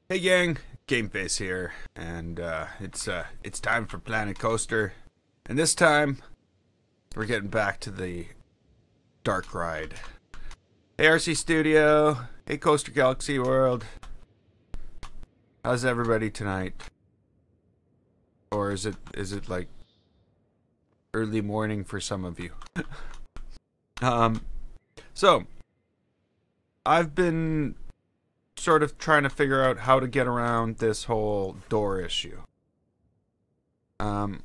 Hey gang, GameFace here, and it's time for Planet Coaster, and this time we're getting back to the dark ride. Hey RC Studio, hey Coaster Galaxy World, how's everybody tonight? Or is it like early morning for some of you? um, so I've been sort of trying to figure out how to get around this whole door issue. And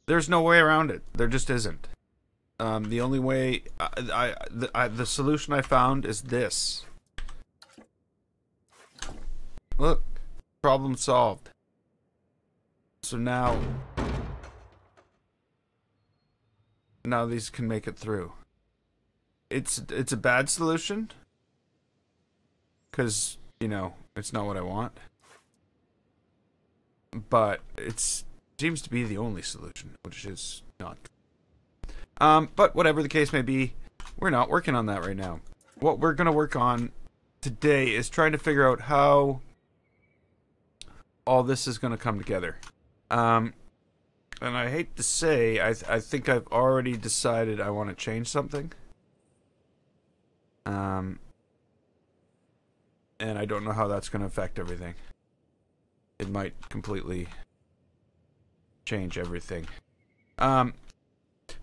there's no way around it. There just isn't. The only way, the solution I found is this. Look, problem solved. So now these can make it through. It's a bad solution because it's not what I want, but it seems to be the only solution, which is not. But whatever the case may be, we're not working on that right now. What we're gonna work on today is trying to figure out how all this is gonna come together. And I hate to say, I think I've already decided I want to change something. And I don't know how that's going to affect everything. It might completely change everything.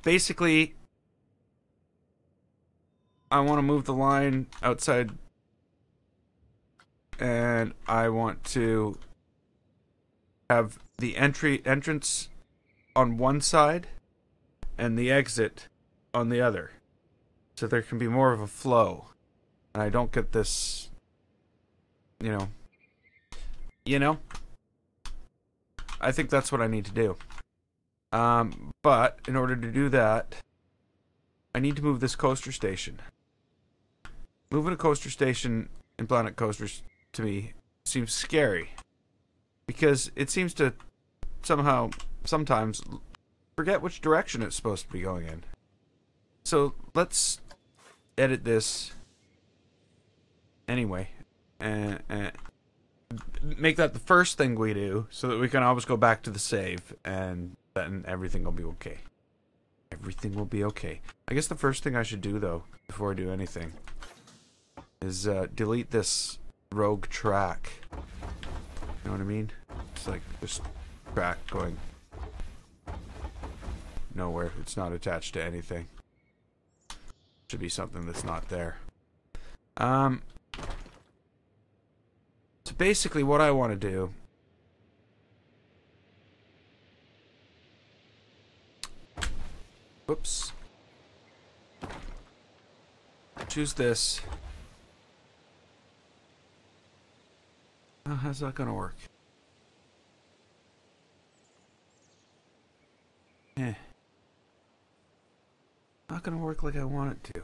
Basically, I want to move the line outside, and I want to have the entrance on one side and the exit on the other, so there can be more of a flow. And I don't get this, I think that's what I need to do. But in order to do that, I need to move this coaster station. Moving a coaster station in Planet Coasters to me seems scary, because it seems to sometimes forget which direction it's supposed to be going in. So let's edit this anyway, and make that the first thing we do, so that we can always go back to the save, and then everything will be okay. Everything will be okay. I guess the first thing I should do, though, before I do anything, is delete this rogue track. You know what I mean? It's like this track going nowhere. It's not attached to anything. Should be something that's not there. So basically what I want to do choose this. Oh, how's that gonna work? Not gonna work like I want it to.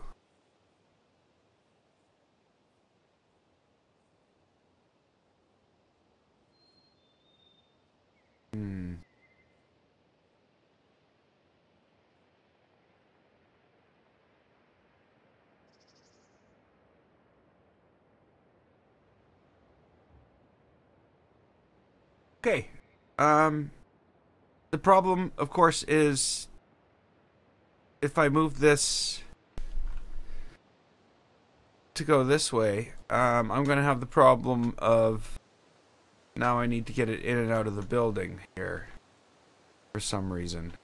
Okay. The problem, of course, is if I move this to go this way, I'm going to have the problem of now I need to get it in and out of the building here for some reason.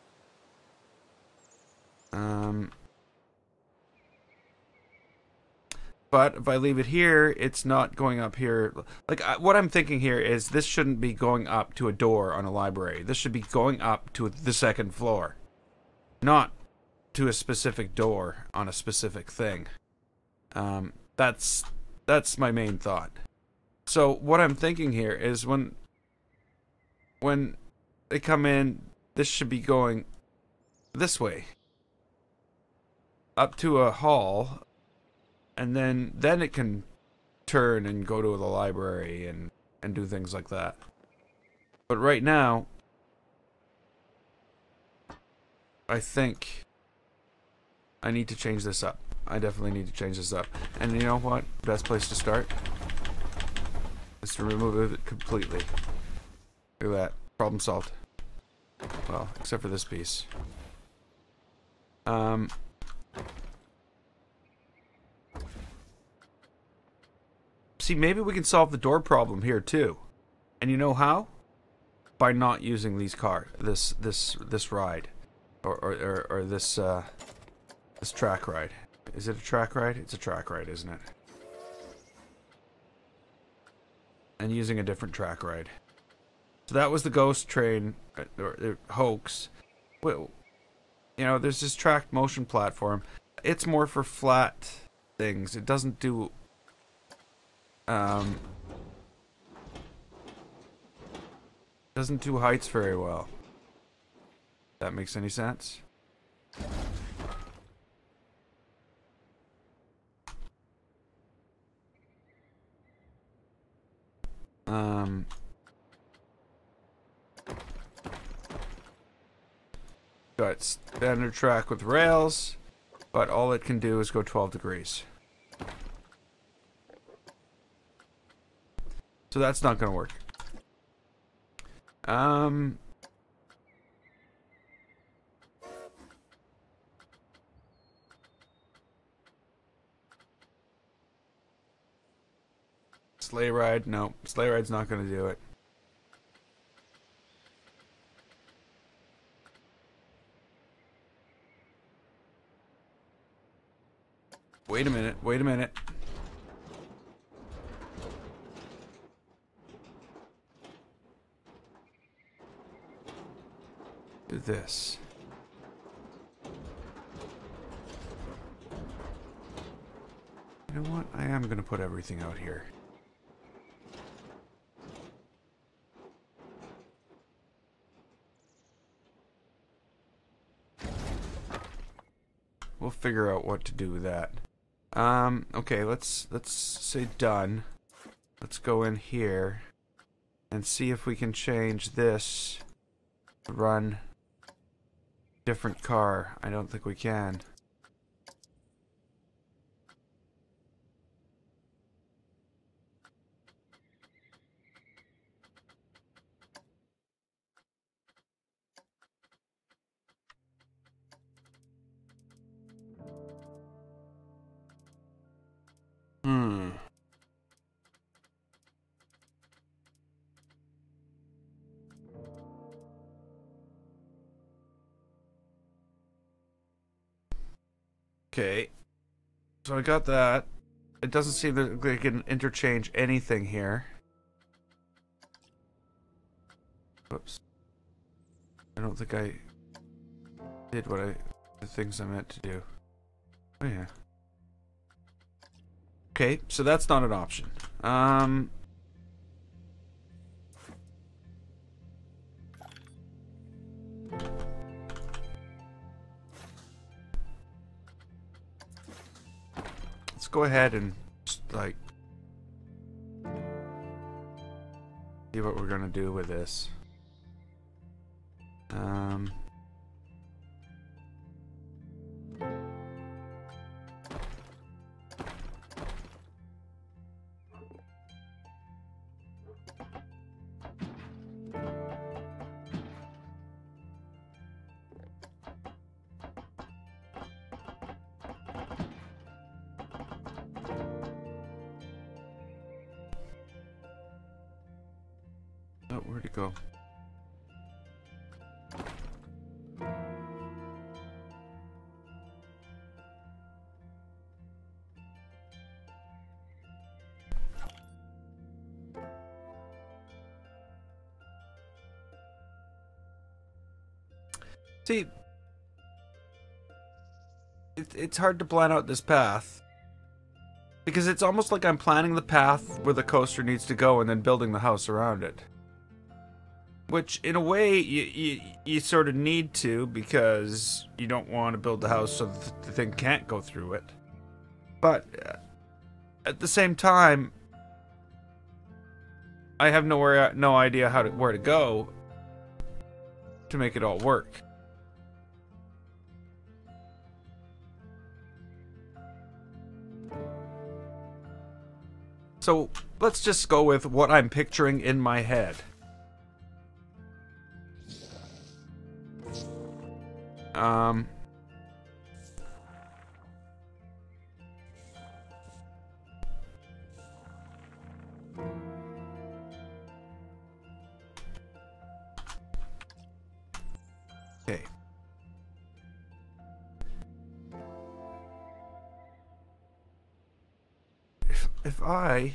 But if I leave it here, it's not going up here. Like, what I'm thinking here is this shouldn't be going up to a door on a library. This should be going up to the second floor, not to a specific door on a specific thing. That's my main thought. So what I'm thinking here is when they come in, this should be going this way, up to a hall. And then it can turn and go to the library and do things like that. But right now, I think I need to change this up. I definitely need to change this up. And you know what? Best place to start is to remove it completely. Look at that. Problem solved. Well, except for this piece. See, maybe we can solve the door problem here too. And you know how? By not using these this ride, or this track ride. Is it a track ride? It's a track ride, isn't it? And using a different track ride. So that was the ghost train or hoax. Well, you know, there's this tracked motion platform. It's more for flat things. It doesn't do heights very well. That makes any sense? Got standard track with rails, but all it can do is go 12 degrees. So that's not gonna work. Sleigh ride? No, sleigh ride's not gonna do it. Wait a minute, wait a minute. Do this. You know what? I am gonna put everything out here. We'll figure out what to do with that. Okay, let's say done. Let's go in here and see if we can change this to run different car. I don't think we can. Okay, so I got that. It doesn't seem that they can interchange anything here. Whoops. I don't think I did the things I meant to do. Oh yeah. Okay, so that's not an option. Let's go ahead and just, like, see what we're gonna do with this. Oh, where'd it go? See, it's hard to plan out this path because it's almost like I'm planning the path where the coaster needs to go and then building the house around it. Which, in a way, you sort of need to, because you don't want to build the house so that the thing can't go through it. But at the same time, I have no idea where to go to make it all work. So let's just go with what I'm picturing in my head. Okay. If I...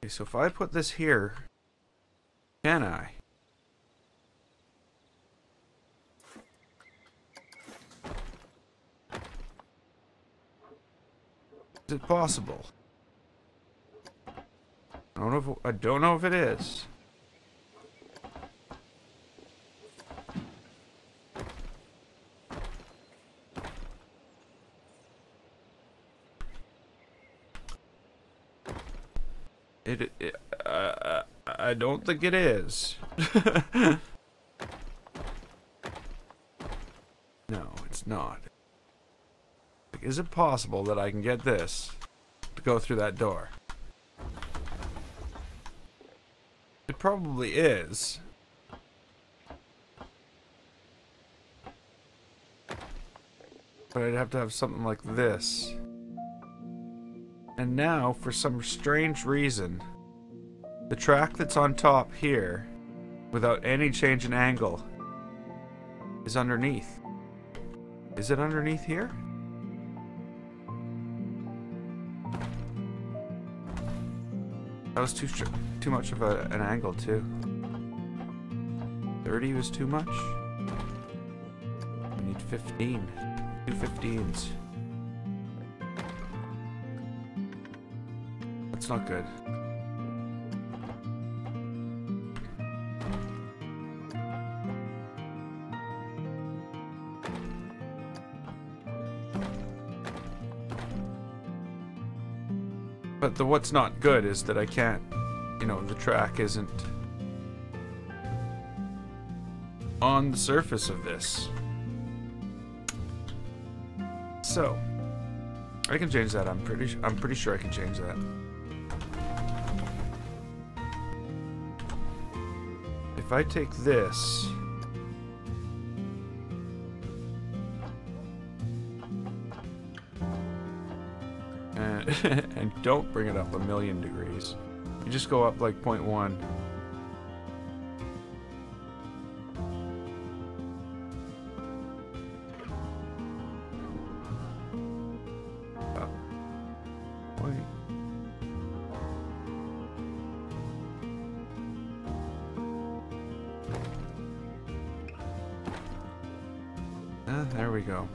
Okay, so if I put this here, can I? Is it possible? I don't know if it is. I don't think it is. No, it's not. Is it possible that I can get this to go through that door? It probably is. But I'd have to have something like this. And now, for some strange reason, the track that's on top here, without any change in angle, is underneath. Is it underneath here? That was too much of an angle too. 30 was too much. We need 15. 2 15s. That's not good. But what's not good is that I can't, you know, the track isn't on the surface of this. So, I can change that. I'm pretty sure I can change that. If I take this, and don't bring it up 1,000,000 degrees. You just go up like 0.1. Wait. There we go.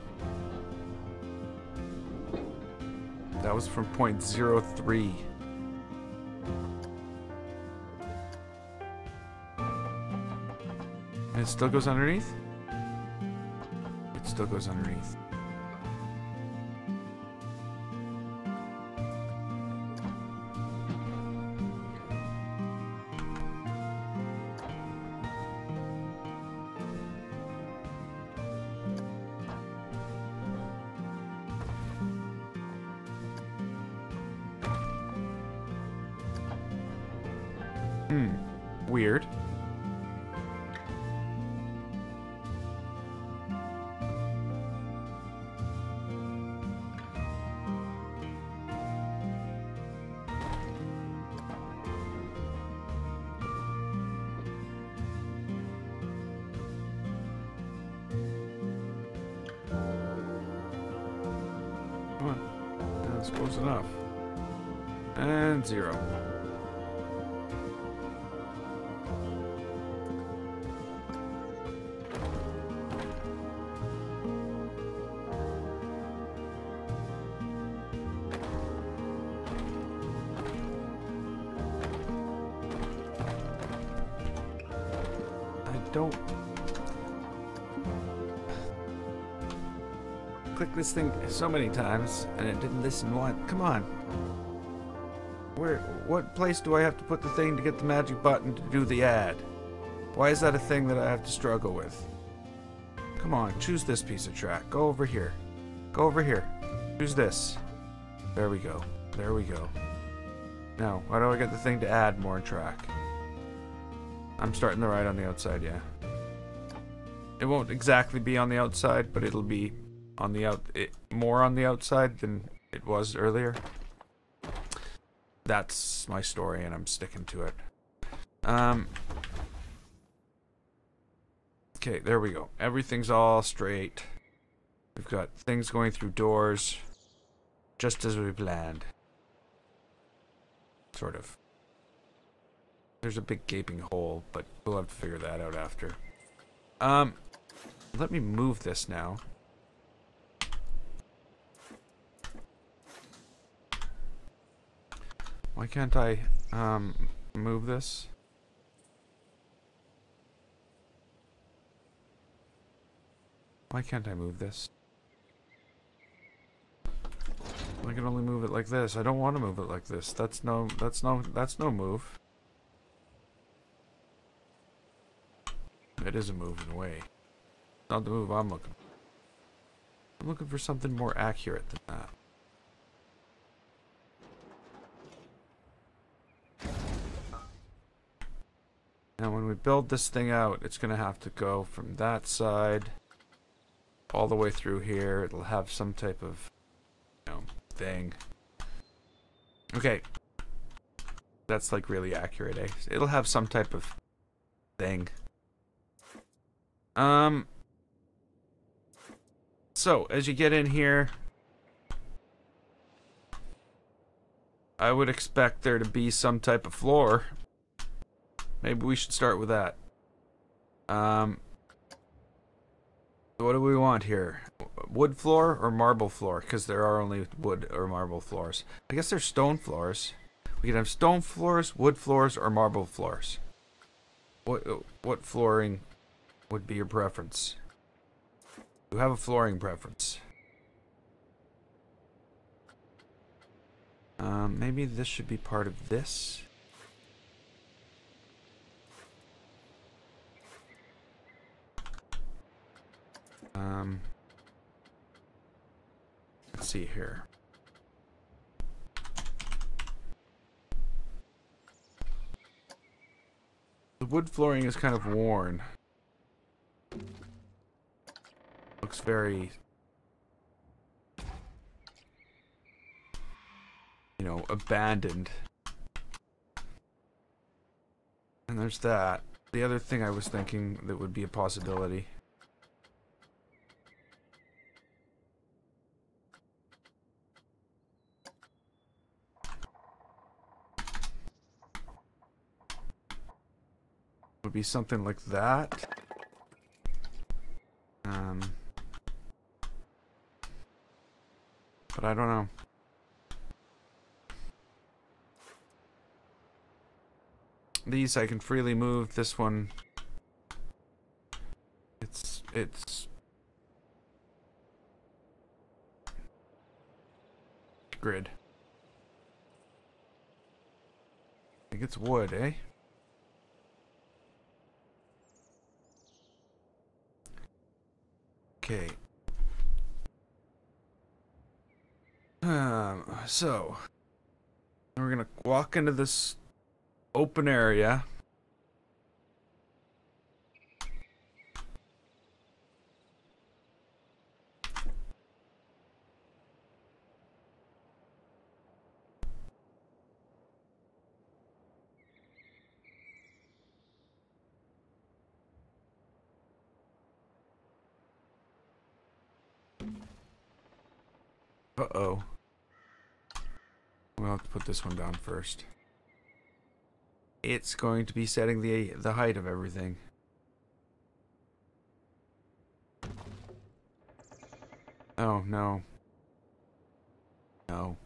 That was from 0.03. And it still goes underneath? It still goes underneath. Weird. Come on. That's close enough. And 0. Don't. clicked this thing so many times and it didn't listen once. Come on. What place do I have to put the thing to get the magic button to do the ad? Why is that a thing that I have to struggle with? Come on, choose this piece of track. Go over here. Go over here. Choose this. There we go. There we go. Now, why do I get the thing to add more track? I'm starting the ride on the outside, yeah. It won't exactly be on the outside, but it'll be on the more on the outside than it was earlier. That's my story, and I'm sticking to it. Okay, there we go. Everything's all straight. We've got things going through doors, just as we planned. Sort of. There's a big gaping hole, but we'll have to figure that out after. Let me move this now. Why can't I, move this? Why can't I move this? I can only move it like this. I don't want to move it like this. That's no move. It is a move in a way. Not the move I'm looking for. I'm looking for something more accurate than that. Now when we build this thing out, it's going to have to go from that side all the way through here. It'll have some type of, thing. Okay. That's like really accurate, eh? It'll have some type of thing. So, as you get in here, I would expect there to be some type of floor. Maybe we should start with that. What do we want here? Wood floor or marble floor? Because there are only wood or marble floors. I guess there's stone floors. We can have stone floors, wood floors, or marble floors. What flooring would be your preference? You have a flooring preference. Maybe this should be part of this. Let's see here. The wood flooring is kind of worn. Looks very, abandoned. And there's that. The other thing I was thinking that would be a possibility. Would be something like that. But I don't know. These I can freely move. This one, it's grid. I think it's wood, eh? Okay. So we're gonna walk into this open area. Uh-oh. We'll have to put this one down first. It's going to be setting the height of everything. Oh, no. No.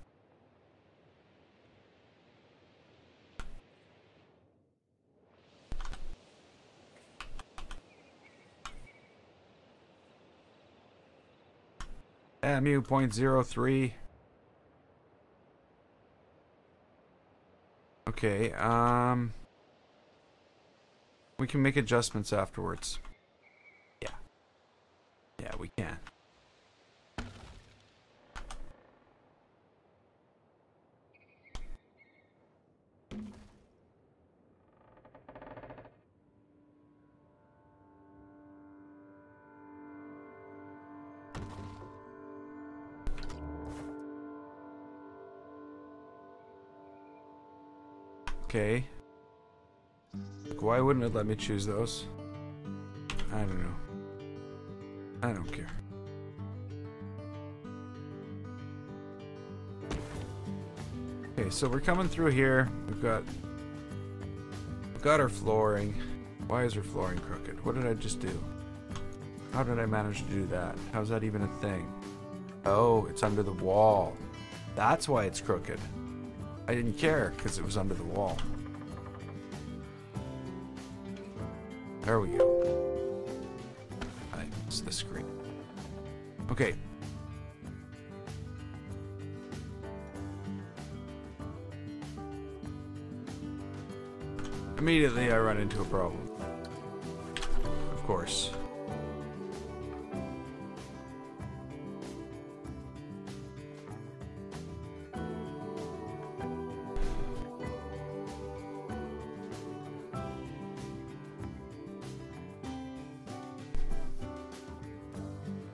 MU 0.03. Okay, we can make adjustments afterwards. Yeah. Yeah, we can. Okay. Why wouldn't it let me choose those? I don't know. I don't care. Okay, so we're coming through here. We've got our flooring. Why is our flooring crooked? What did I just do? How did I manage to do that? How's that even a thing? Oh, it's under the wall. That's why it's crooked. I didn't care because it was under the wall. There we go. I missed the screen. Okay. Immediately I run into a problem. Of course.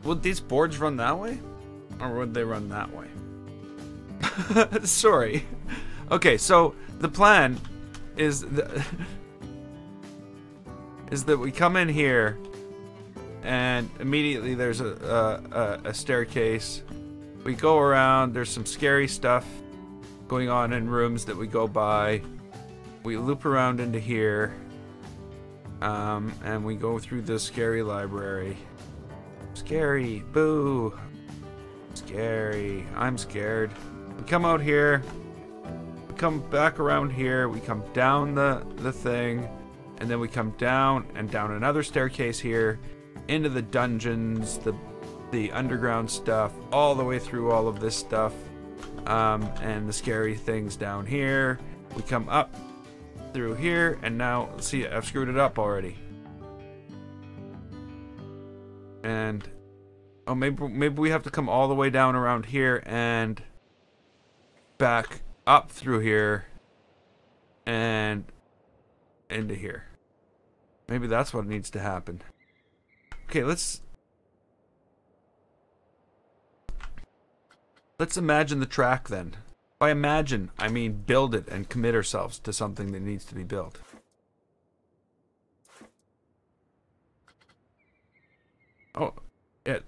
Would these boards run that way? Or would they run that way? Sorry. Okay, so the plan is that we come in here and immediately there's a staircase. We go around, there's some scary stuff going on in rooms that we go by. We loop around into here. And we go through the scary library. Scary, boo. Scary, I'm scared. We come out here, we come back around here, we come down the thing, and then we come down and down another staircase here, into the dungeons, the underground stuff, all the way through all of this stuff, and the scary things down here. We come up through here, and now, see, I've screwed it up already. And oh, maybe we have to come all the way down around here and back up through here and into here. Maybe that's what needs to happen. Okay, let's imagine the track then. By imagine, I mean build it and commit ourselves to something that needs to be built. Oh, yeah.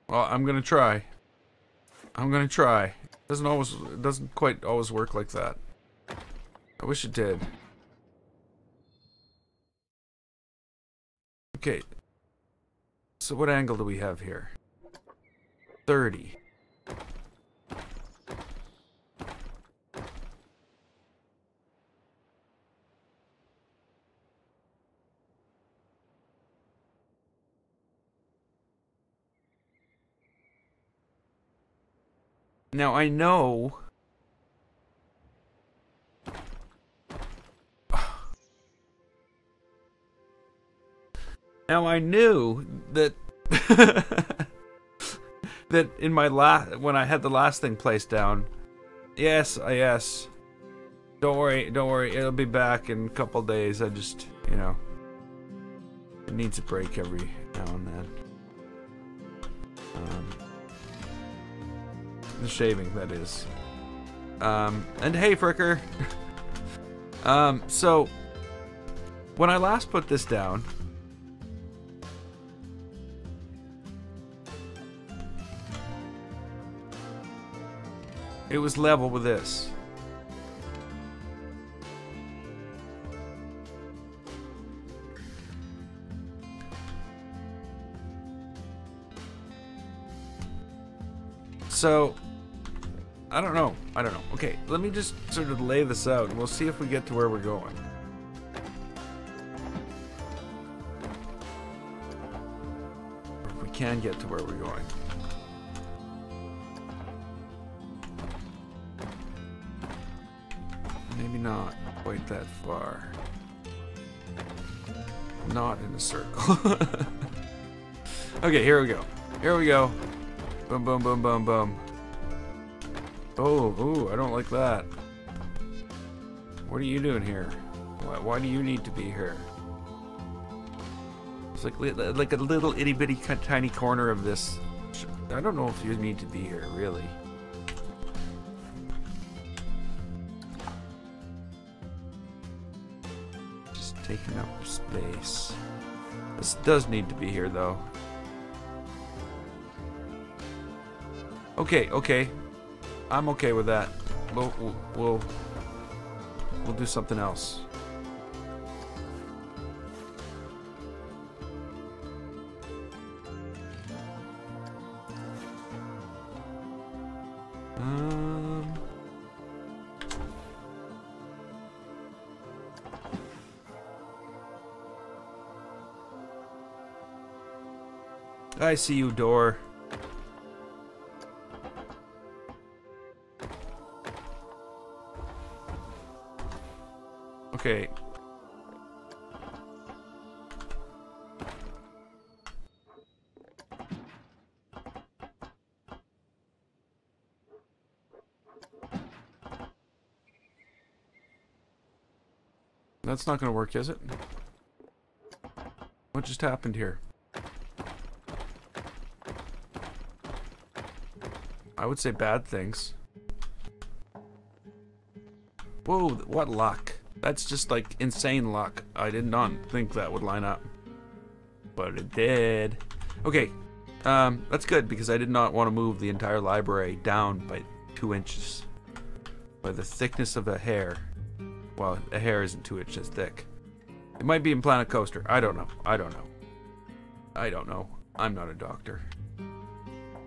Well, I'm gonna try. I'm gonna try. It doesn't quite always work like that. I wish it did. Okay. So what angle do we have here? 30. Now I know now I knew that that in my when I had the last thing placed down. Yes. Don't worry, it'll be back in a couple days. I just, you know, it needs a break every now and then. The shaving, that is. And hey, Fricker. So when I last put this down, it was level with this. So I don't know. Okay, let me just sort of lay this out and we'll see if we get to where we're going. can get to where we're going. Maybe not quite that far. Not in a circle. Okay, here we go. Here we go. Boom, boom, boom, boom, boom. Oh, ooh, I don't like that. What are you doing here? Why do you need to be here? It's like a little itty bitty tiny corner of this. I don't know if you need to be here, really. Just taking up space. This does need to be here, though. Okay, okay. I'm okay with that. We'll do something else. I see you, door. Okay. That's not gonna work, is it? What just happened here? I would say bad things. Whoa, what luck. That's just like insane luck. I did not think that would line up. But it did. Okay, that's good because I did not want to move the entire library down by 2 inches. By the thickness of a hair. Well, a hair isn't 2 inches thick. It might be in Planet Coaster. I don't know. I don't know. I don't know. I'm not a doctor.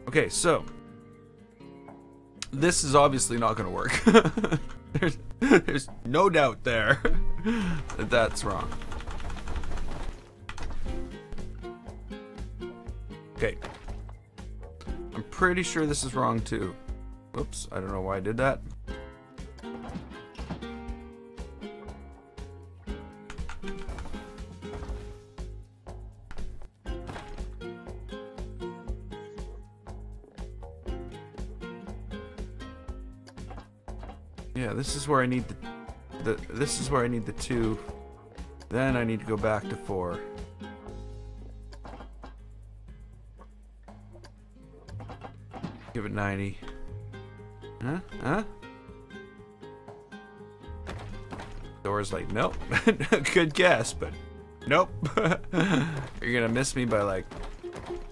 Okay, so this is obviously not going to work. There's no doubt there that that's wrong. Okay. I'm pretty sure this is wrong too. Oops, I don't know why I did that. Yeah, this is where I need this is where I need the 2. Then I need to go back to 4. Give it 90. Huh? Huh? Door's like, nope. Good guess, but nope. You're gonna miss me by like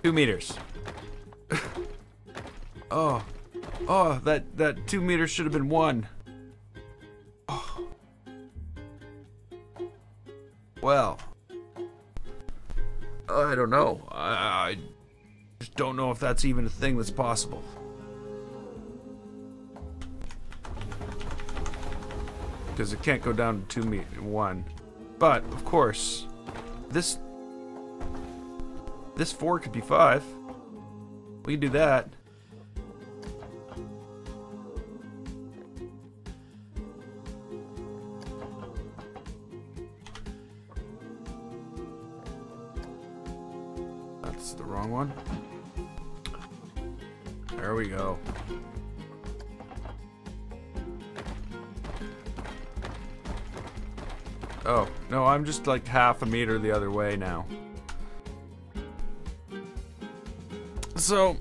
2 meters. Oh. Oh, that 2 meters should have been 1. Well, I don't know. I just don't know if that's even a thing that's possible. Because it can't go down to 1. But, of course, this 4 could be 5. We can do that. That's the wrong one. There we go. Oh, no, I'm just like half a meter the other way now. So,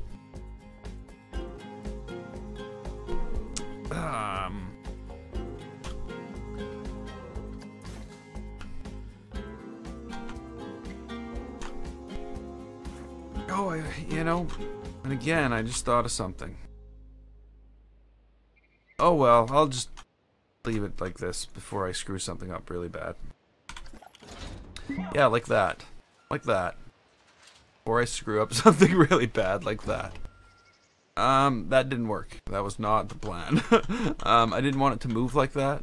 oh, you know, and again, I just thought of something. Oh well, I'll just leave it like this before I screw something up really bad. Yeah, like that. Like that. Or I screw up something really bad like that. That didn't work. That was not the plan. I didn't want it to move like that.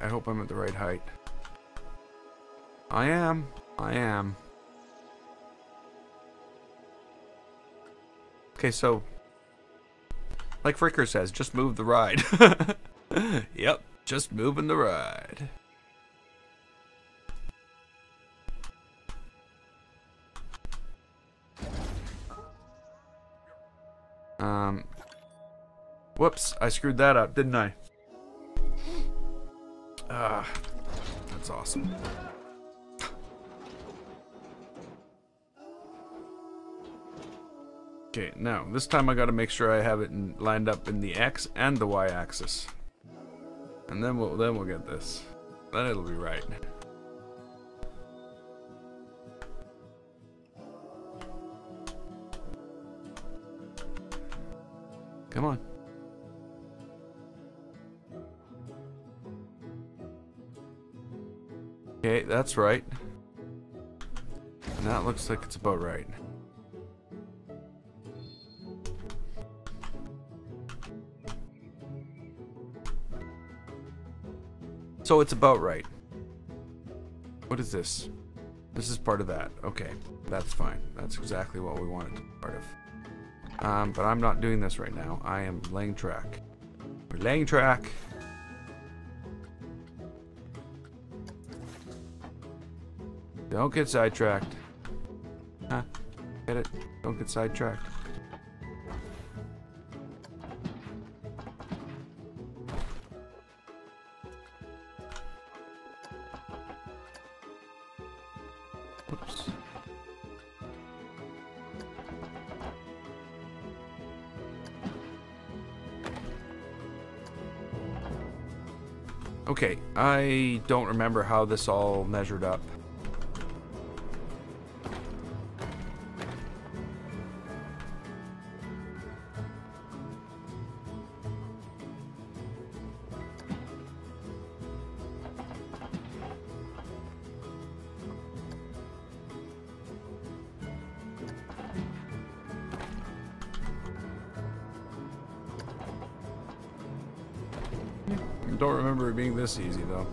I hope I'm at the right height. I am. I am. Okay, so like Fricker says, just move the ride. Yep, just moving the ride. Whoops, I screwed that up, didn't I? That's awesome. Okay, now this time I gotta make sure I have it lined up in the X and the Y axis. And then we'll get this. Then it'll be right. Come on. Okay, that's right. And that looks like it's about right. So it's about right. What is this? This is part of that. Okay, that's fine. That's exactly what we wanted to be part of. But I'm not doing this right now. I am laying track. We're laying track. Don't get sidetracked. Huh? Get it? Don't get sidetracked. Oops. Okay, I don't remember how this all measured up. Don't remember it being this easy though.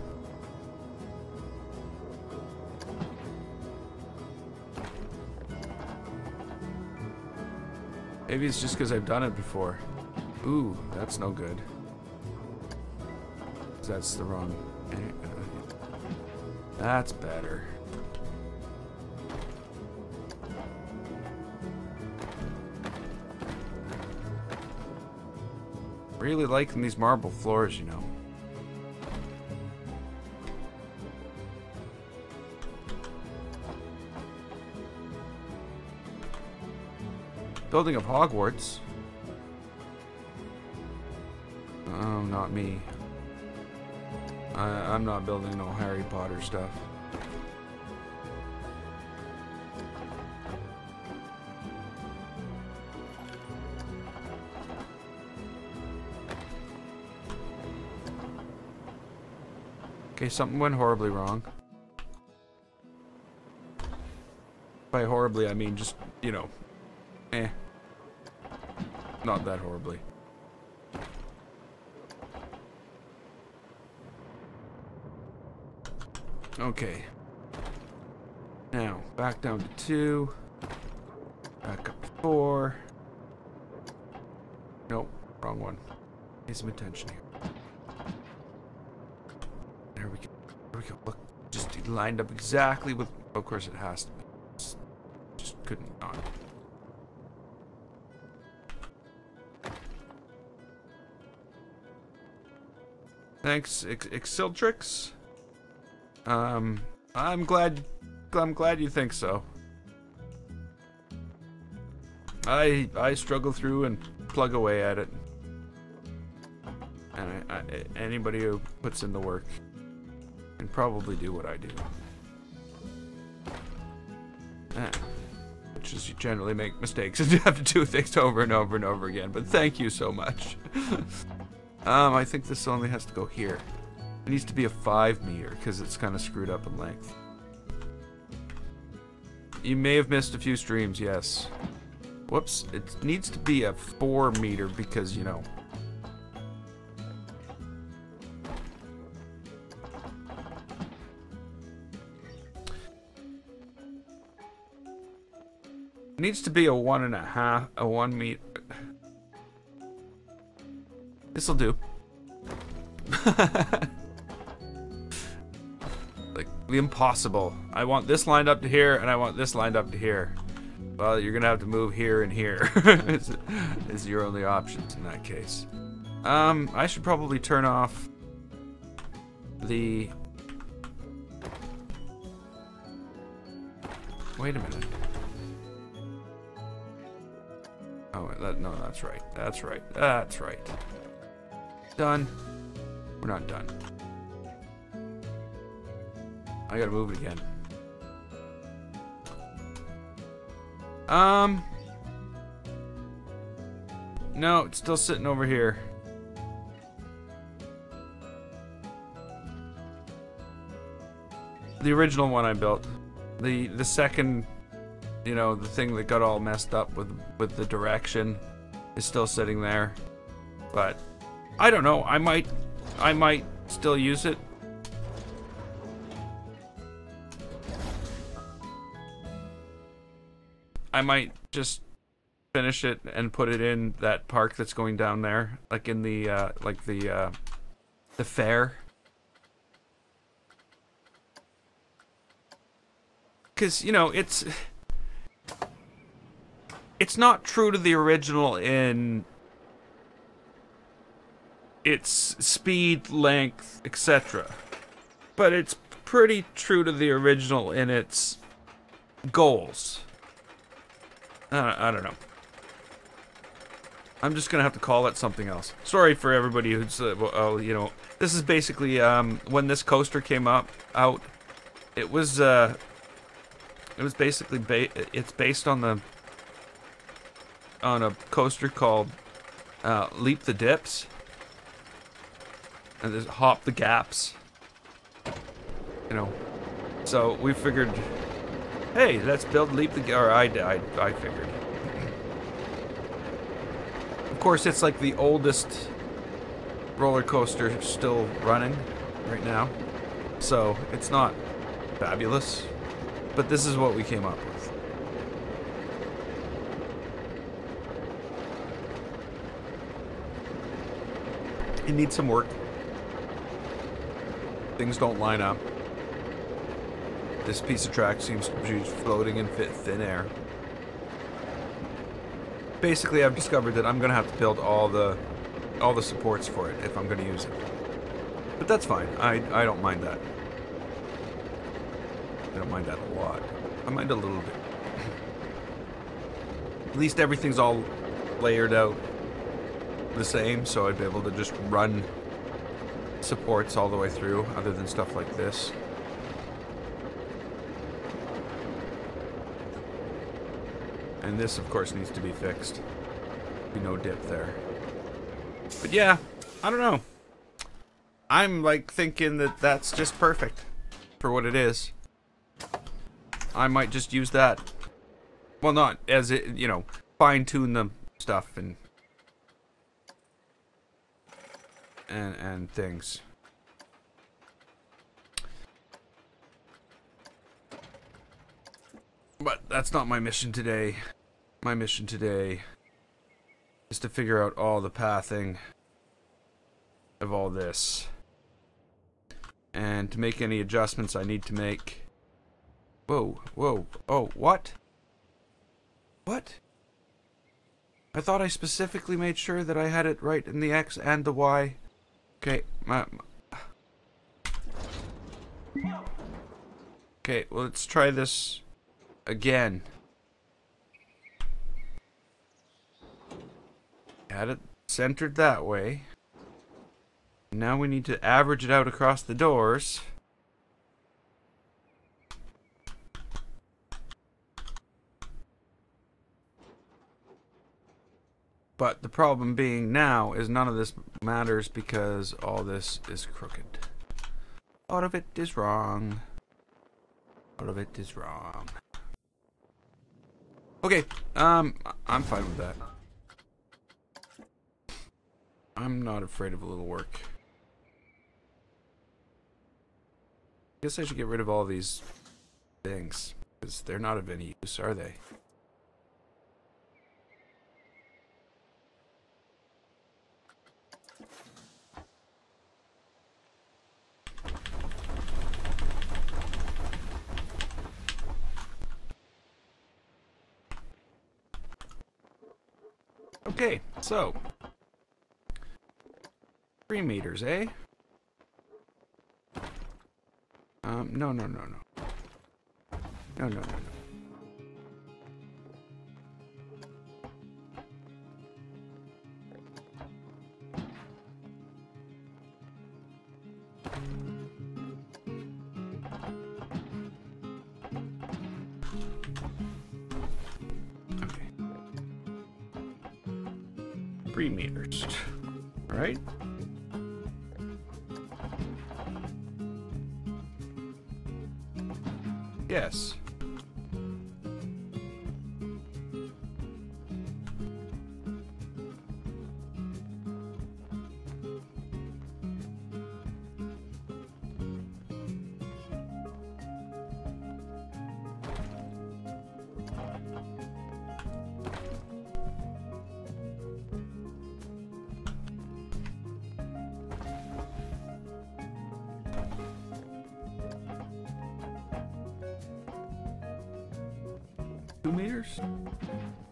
Maybe it's just because I've done it before. Ooh, that's no good. That's the wrong. That's better. Really liking these marble floors, you know. Building of Hogwarts. Oh, not me. I'm not building no Harry Potter stuff. Okay, something went horribly wrong. By horribly, I mean just, you know, not that horribly. Okay. Now, back down to 2. Back up to 4. Nope, wrong one. Pay some attention here. There we go. There we go. Look, just lined up exactly with. Of course, it has to be. Just couldn't not. Thanks, Exiltrix. I'm glad you think so. I struggle through and plug away at it, and anybody who puts in the work can probably do what I do. Which is you generally make mistakes and you have to do things over and over and over again. But thank you so much. I think this only has to go here. It needs to be a 5 meter because it's kind of screwed up in length. You may have missed a few streams, yes. Whoops, it needs to be a 4 meter because, you know. It needs to be a 1.5, a 1 meter. This'll do. Like the impossible. I want this lined up to here, and I want this lined up to here. Well, you're gonna have to move here and here. is your only options in that case. I should probably turn off the... Wait a minute. Oh, no, that's right. That's right. That's right. Done. We're not done. I gotta move it again. No, it's still sitting over here. The original one I built. The second, you know, the thing that got all messed up with the direction is still sitting there. But I don't know. I might still use it. I might just finish it and put it in that park that's going down there, like in the the fair. Because, you know, it's not true to the original in its speed, length, etc. But it's pretty true to the original in its goals. I don't know. I'm just gonna have to call it something else. Sorry for everybody who's, you know, this is basically, when this coaster came out, it was basically, it's based on a coaster called, Leap the Dips. And there's Hop the Gaps. You know. So, we figured, hey, let's build Leap the... Or I figured. Of course, it's like the oldest roller coaster still running right now. So, it's not fabulous. But this is what we came up with. It needs some work. Things don't line up. This piece of track seems to be floating in thin air. Basically, I've discovered that I'm gonna have to build all the supports for it if I'm gonna use it. But that's fine. I don't mind that. I don't mind that a lot. I mind a little bit. At least everything's all layered out the same, so I'd be able to just run supports all the way through, other than stuff like this. And this, of course, needs to be fixed. Be no dip there. But yeah, I don't know. I'm like thinking that that's just perfect for what it is. I might just use that. Well, not as it, you know, fine-tune the stuff and things. But that's not my mission today. My mission today is to figure out all the pathing of all this. And to make any adjustments I need to make. Whoa, whoa, oh, what? What? I thought I specifically made sure that I had it right in the X and the Y. Okay, okay, well, let's try this again. Had it centered that way. Now we need to average it out across the doors. But the problem being now is none of this matters because all this is crooked. All of it is wrong. All of it is wrong. Okay, I'm fine with that. I'm not afraid of a little work. I guess I should get rid of all these things, because they're not of any use, are they? Okay, so 3 meters, eh? No. No. Okay. 3 meters. All right. Yes. Meters?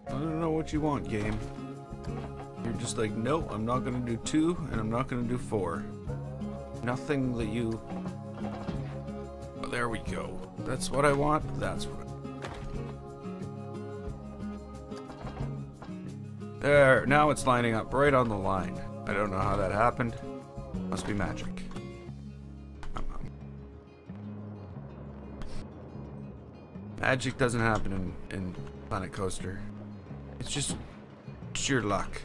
I don't know what you want, game. You're just like, nope, I'm not gonna do 2 and I'm not gonna do 4. Nothing that you... Oh, there we go. That's what I want. That's what There, now it's lining up right on the line. I don't know how that happened. Must be magic. Magic doesn't happen in Planet Coaster. It's just sheer luck.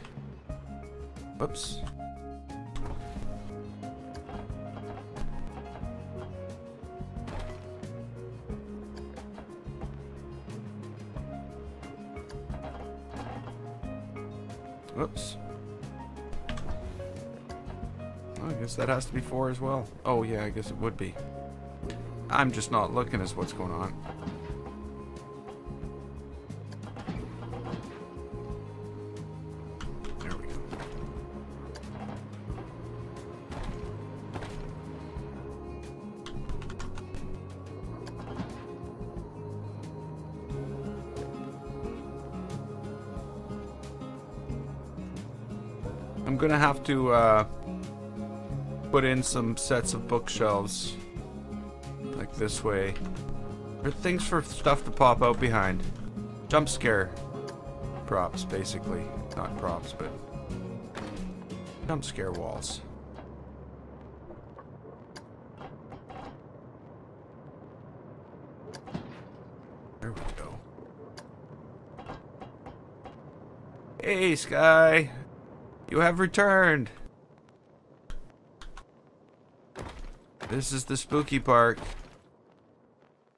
Whoops. Whoops. Oh, I guess that has to be 4 as well. Oh yeah, I guess it would be. I'm just not looking as what's going on. I'm gonna have to put in some sets of bookshelves like this way. Or things for stuff to pop out behind. Jump scare props, basically. Not props, but jump scare walls. There we go. Hey, Sky! You have returned! This is the spooky park.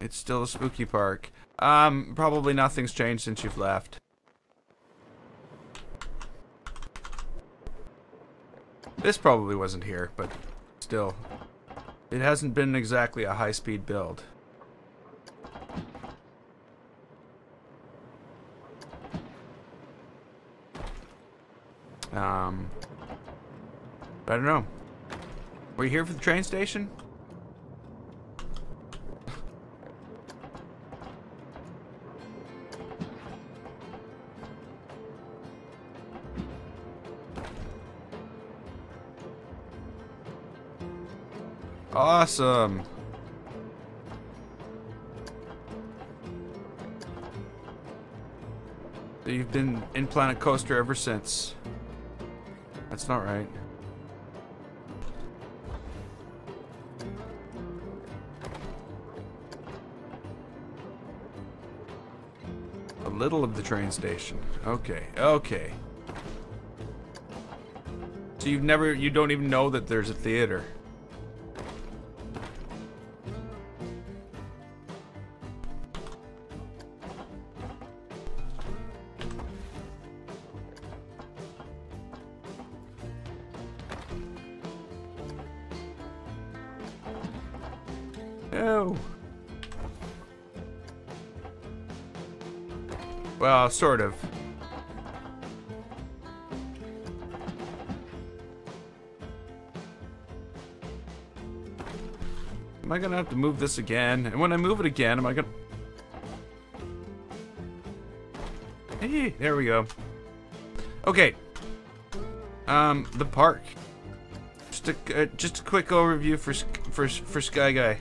It's still a spooky park. Probably nothing's changed since you've left. This probably wasn't here, but still. It hasn't been exactly a high-speed build. I don't know. Were you here for the train station? Awesome. So you've been in Planet Coaster ever since. That's not right. A little of the train station. Okay, okay. So you don't even know that there's a theater. No. Well, sort of. Am I gonna have to move this again? And when I move it again, am I gonna... Hey, there we go. Okay. The park. Just a quick overview for Sky Guy.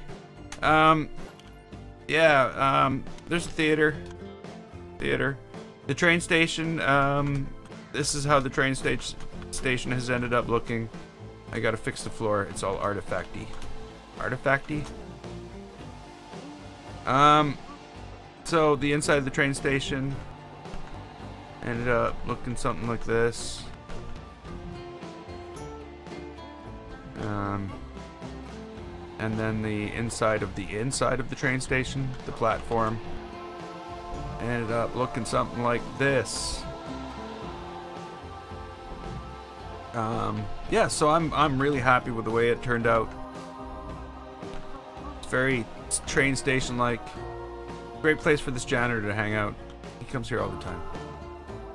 There's a theater. The train station. This is how the train station has ended up looking. I gotta fix the floor. It's all artifacty. So the inside of the train station ended up looking something like this. And then the inside of the train station, the platform, ended up looking something like this. Yeah, so I'm really happy with the way it turned out. It's very train station like. Great place for this janitor to hang out. He comes here all the time.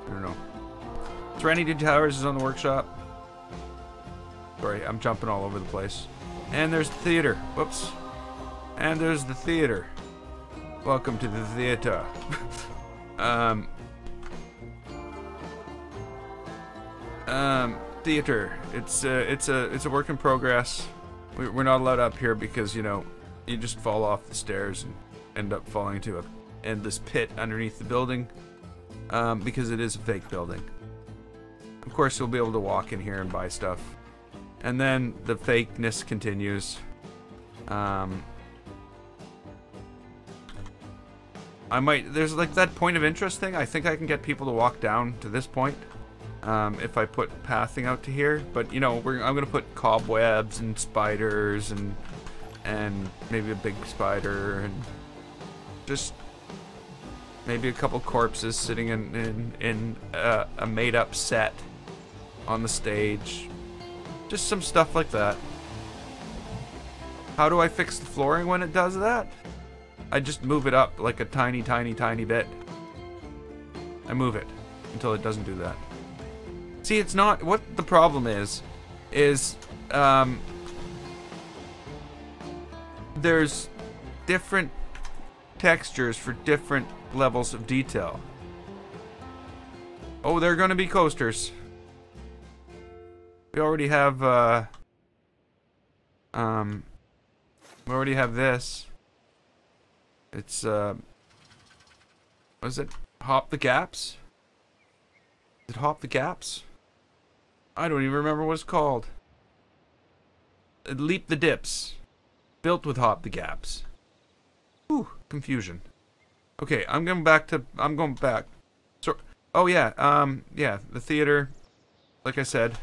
I don't know. Serenity Towers is on the workshop. Sorry, I'm jumping all over the place. And there's the theater. Whoops. And there's the theater. Welcome to the theater. Theater. It's a work in progress. We're not allowed up here because, you know, you just fall off the stairs and end up falling into a endless pit underneath the building, because it is a fake building. Of course, you'll be able to walk in here and buy stuff, and then the fakeness continues. There's like that point of interest thing. I think I can get people to walk down to this point, if I put pathing out to here. But you know, I'm gonna put cobwebs and spiders and maybe a big spider and just maybe a couple corpses sitting in a made-up set on the stage. Just some stuff like that. How do I fix the flooring when it does that? I just move it up like a tiny bit. I move it until it doesn't do that. See, it's not... What the problem is there's different textures for different levels of detail. Oh, they're gonna be coasters. We already have this. It's what is it? Hop the Gaps? Is it Hop the Gaps? I don't even remember what it's called. Leap the Dips. Built with Hop the Gaps. Whew, confusion. Okay, I'm going back. So, oh yeah, yeah, the theater. Like I said,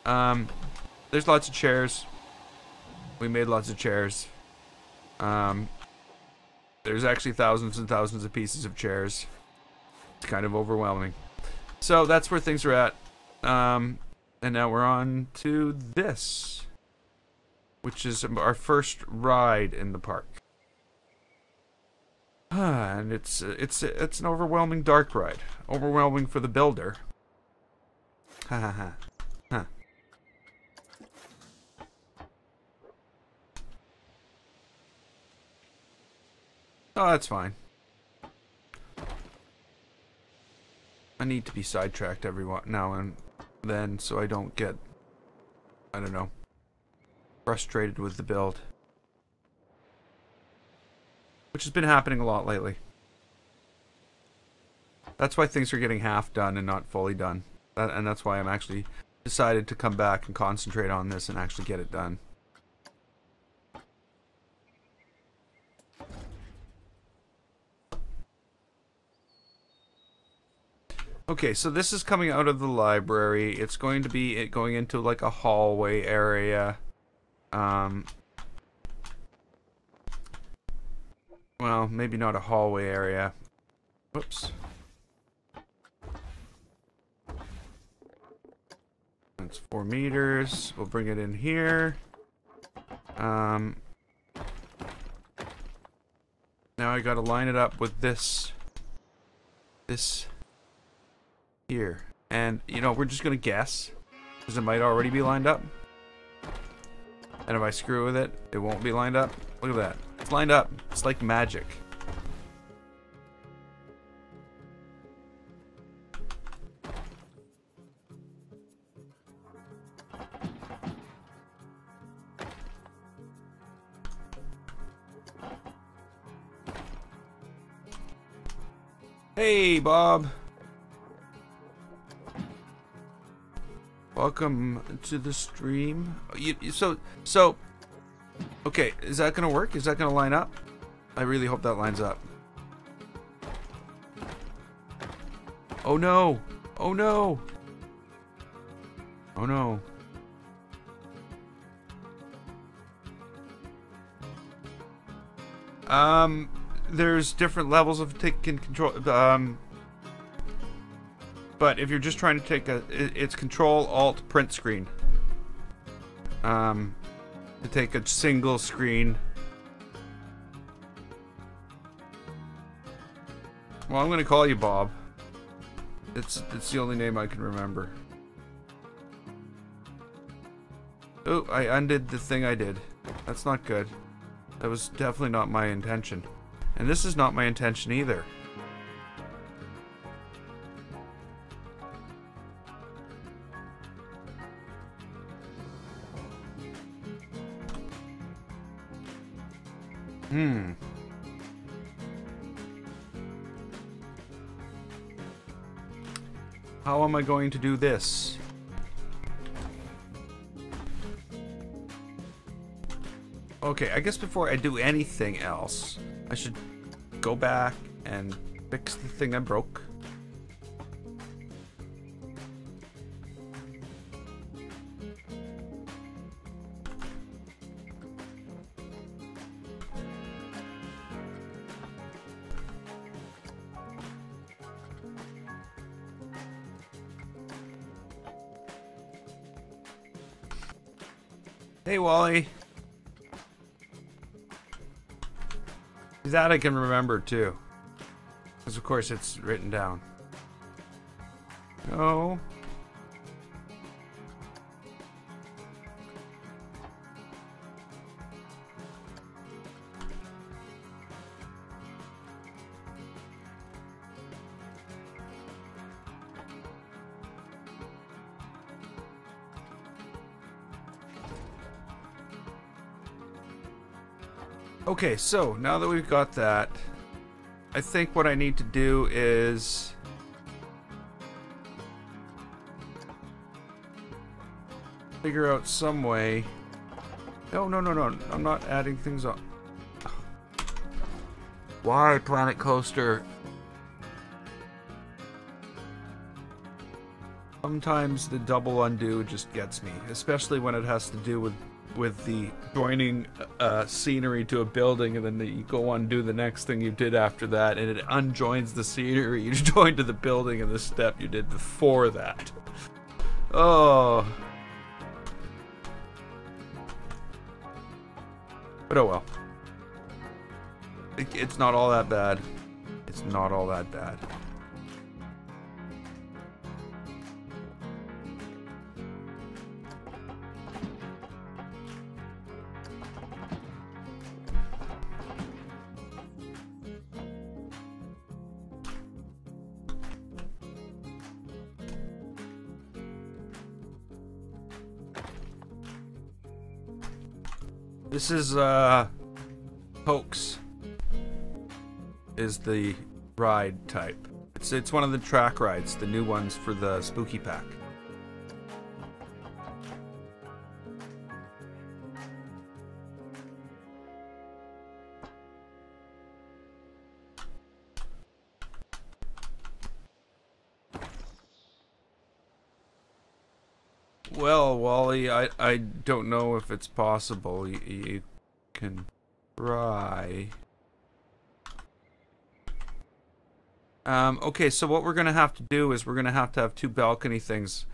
there's lots of chairs. We made lots of chairs. There's actually thousands and thousands of pieces of chairs. It's kind of overwhelming. So that's where things are at. And now we're on to this, which is our first ride in the park. And it's an overwhelming dark ride. Overwhelming for the builder. Ha ha ha. Huh. Oh, that's fine. I need to be sidetracked every now and then so I don't get, I don't know, frustrated with the build. Which has been happening a lot lately. That's why things are getting half done and not fully done. And that's why I'm actually decided to come back and concentrate on this and actually get it done. Okay, so this is coming out of the library. It's going to be going into like a hallway area. Well, maybe not a hallway area. Whoops. That's 4 meters. We'll bring it in here. Now I gotta line it up with this here. And, you know, we're just gonna guess, because it might already be lined up. And if I screw with it, it won't be lined up. Look at that. It's lined up. It's like magic. Hey, Bob. Welcome to the stream. So, okay, is that gonna work? Is that gonna line up? I really hope that lines up. Oh no! Oh no! Oh no! There's different levels of taking control. But if you're just trying to take it's Control Alt print screen. To take a single screen. Well, I'm gonna call you Bob. It's the only name I can remember. Oh, I undid the thing I did. That's not good. That was definitely not my intention. And this is not my intention either. How am I going to do this? Okay, I guess before I do anything else, I should go back and fix the thing I broke. Hey, Wally. That I can remember too, because of course it's written down. No. Okay, so now that we've got that, I think what I need to do is figure out some way. No, I'm not adding things on. Why, Planet Coaster? Sometimes the double undo just gets me, especially when it has to do with the joining scenery to a building, and then you go on and do the next thing you did after that, and it unjoins the scenery you joined to the building and the step you did before that. Oh. But oh well. It's not all that bad. It's not all that bad. This is, Hoax is the ride type. It's one of the track rides, the new ones for the Spooky Pack. Well, Wally, I don't know if it's possible. You can try. Okay, so what we're gonna have to do is we're gonna have two balcony things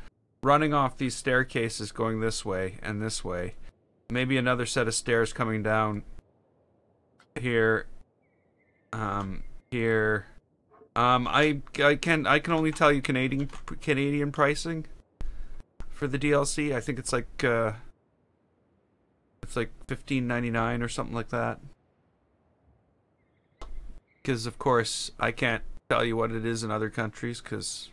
running off these staircases going this way and this way. Maybe another set of stairs coming down here. Here. I can only tell you Canadian pricing for the DLC. I think it's like $15.99 or something like that. Because of course I can't tell you what it is in other countries, because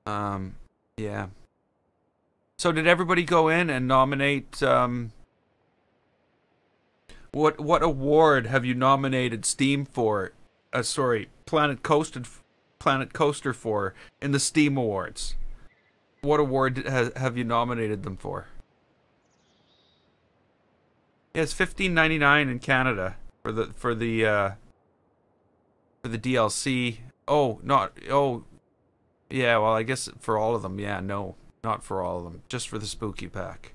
yeah. So did everybody go in and nominate what award have you nominated Steam for? Sorry, Planet Coaster for in the Steam Awards? What award have you nominated them for? Yeah, it's $15.99 in Canada for the DLC. Oh, yeah. Well, I guess for all of them. Yeah, no, not for all of them. Just for the Spooky Pack.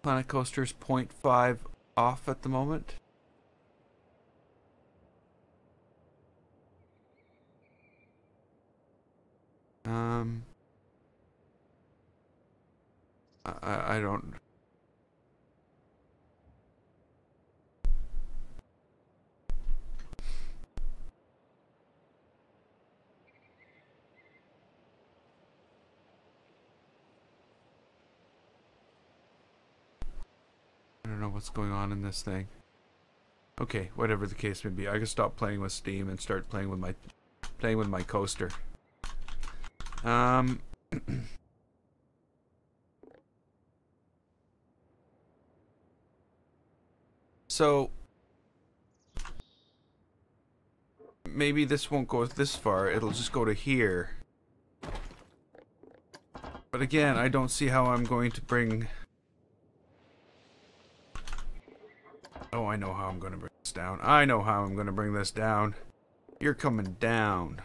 Planet Coaster's 0.5 off at the moment. I don't. I don't know what's going on in this thing. Okay, whatever the case may be, I can stop playing with Steam and start playing with my coaster. So maybe this won't go this far. It'll just go to here. But again, I don't see how I'm going to bring. Oh, I know how I'm going to bring this down. I know how I'm going to bring this down. You're coming down.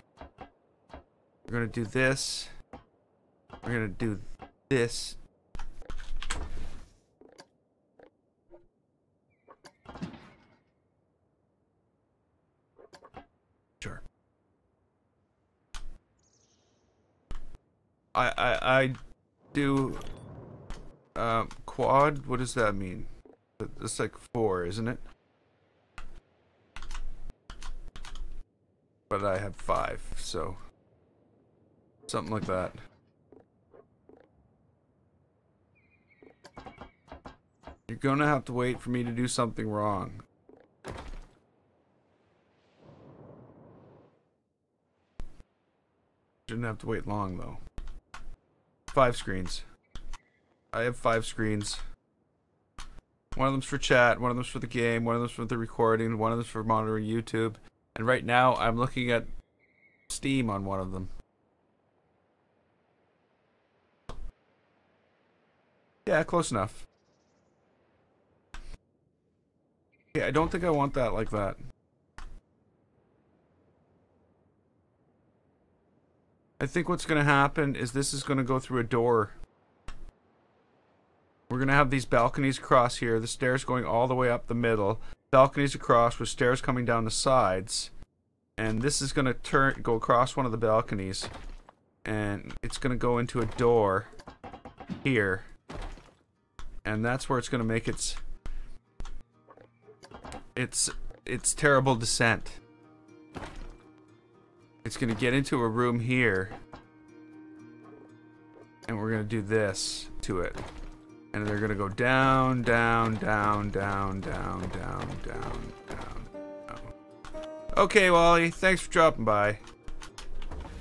We're going to do this. We're going to do this. Sure. I do quad. What does that mean? It's like 4, isn't it? But I have 5, so something like that. You're gonna have to wait for me to do something wrong. Shouldn't have to wait long though. 5 screens. I have 5 screens. One of them's for chat, one of them's for the game, one of them's for the recording, one of them's for monitoring YouTube. And right now, I'm looking at Steam on one of them. Yeah, close enough. Yeah, I don't think I want that like that. I think what's going to happen is this is going to go through a door. We're going to have these balconies across here, the stairs going all the way up the middle, balconies across with stairs coming down the sides, and this is going to go across one of the balconies, and it's going to go into a door here, and that's where it's going to make its terrible descent. It's going to get into a room here, and we're going to do this to it. And they're gonna go down, down, down, down, down, down, down, down, down. Okay, Wally, thanks for dropping by.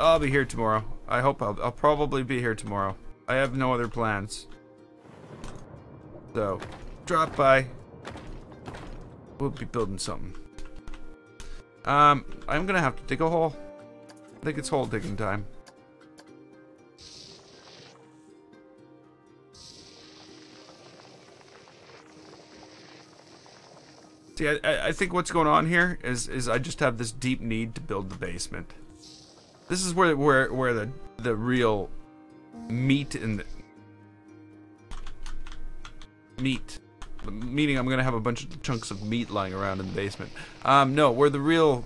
I'll be here tomorrow. I hope I'll probably be here tomorrow. I have no other plans. So, drop by. We'll be building something. I'm gonna have to dig a hole. I think it's hole digging time. See, I think what's going on here is I just have this deep need to build the basement. This is where the real meat in the meat, meaning I'm gonna have a bunch of chunks of meat lying around in the basement. No, where the real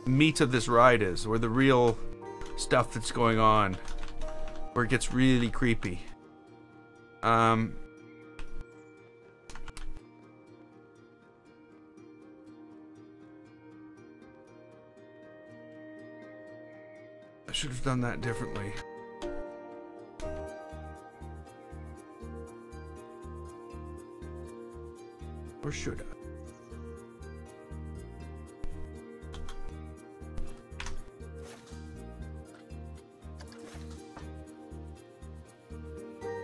meat of this ride is, where the real stuff that's going on, where it gets really creepy. I should have done that differently. Or should I?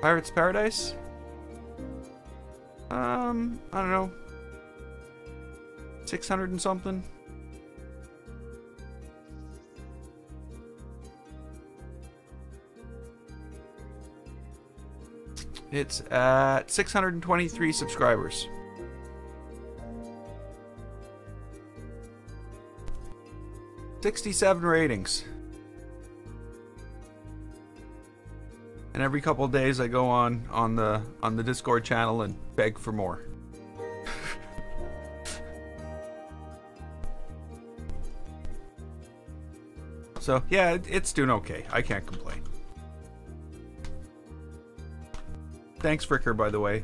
Pirates Paradise? I don't know. 600 and something. It's at 623 subscribers. '67 ratings. And every couple of days I go on the Discord channel and beg for more. So yeah, it's doing okay. I can't complain. Thanks, Fricker, by the way.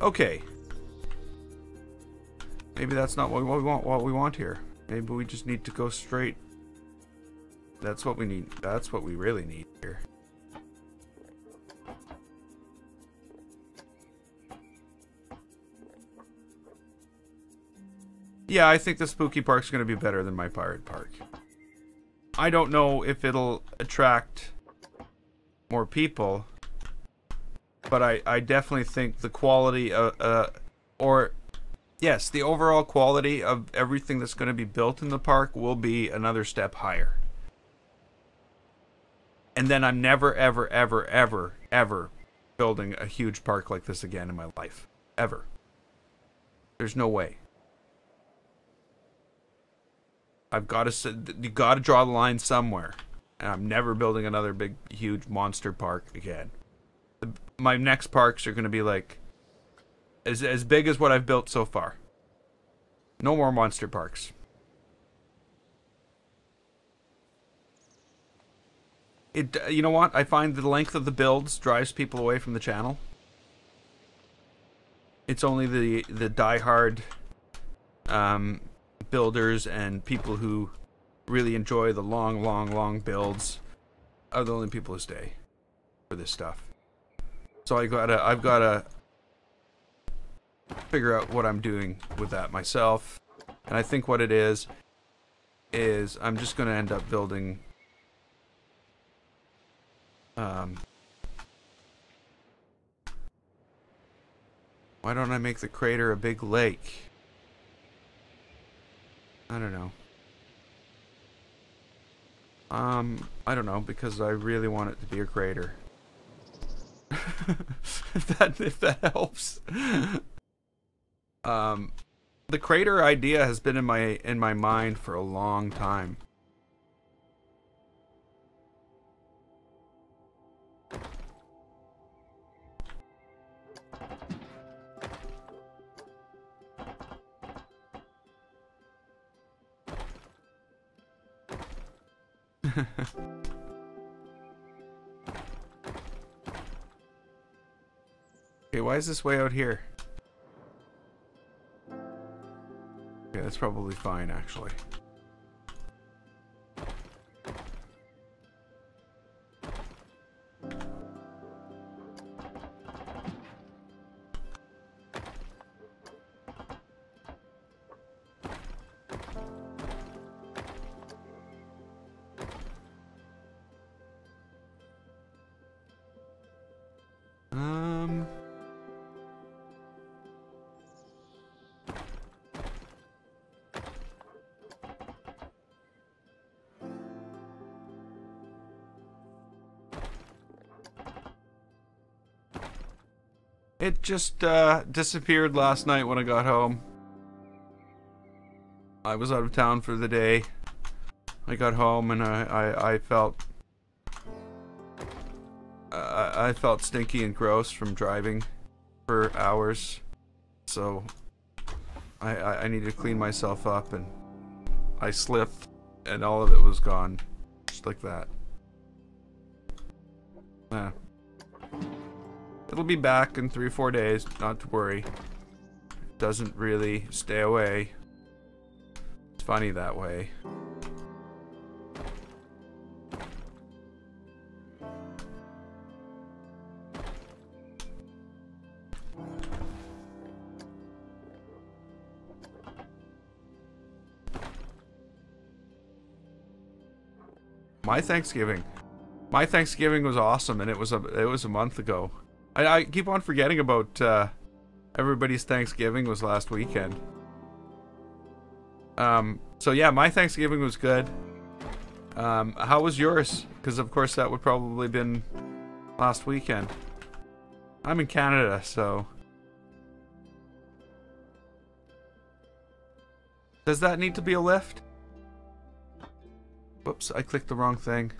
Okay. Maybe that's not what we want here. Maybe we just need to go straight. That's what we need. That's what we really need here. Yeah, I think the Spooky Park's going to be better than my Pirate Park. I don't know if it'll attract more people, but I definitely think the quality yes, the overall quality of everything that's going to be built in the park will be another step higher. And then I'm never, ever, ever, ever, ever building a huge park like this again in my life. Ever. There's no way. You got to draw the line somewhere. And I'm never building another big, huge monster park again. My next parks are going to be like as big as what I've built so far. No more monster parks. You know what? I find the length of the builds drives people away from the channel. It's only the diehard builders and people who really enjoy the long builds are the only people who stay for this stuff. So I've gotta figure out what I'm doing with that myself. And I think what it is I'm just gonna end up building why don't I make the crater a big lake? I don't know. I don't know, because I really want it to be a crater. if that helps. The crater idea has been in my mind for a long time. Okay, why is this way out here? Okay, that's probably fine, actually. It just disappeared last night when I got home. I was out of town for the day. I got home and I felt I felt stinky and gross from driving for hours, so I needed to clean myself up, and I slipped and all of it was gone, just like that. It'll be back in 3 or 4 days, not to worry. It doesn't really stay away. It's funny that way. My Thanksgiving. My Thanksgiving was awesome, and it was a month ago. I keep on forgetting about everybody's Thanksgiving was last weekend. So yeah, my Thanksgiving was good. How was yours? Because of course that would probably been last weekend. I'm in Canada, so. Does that need to be a lift? Whoops, I clicked the wrong thing.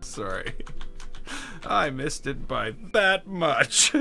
Sorry. I missed it by that much.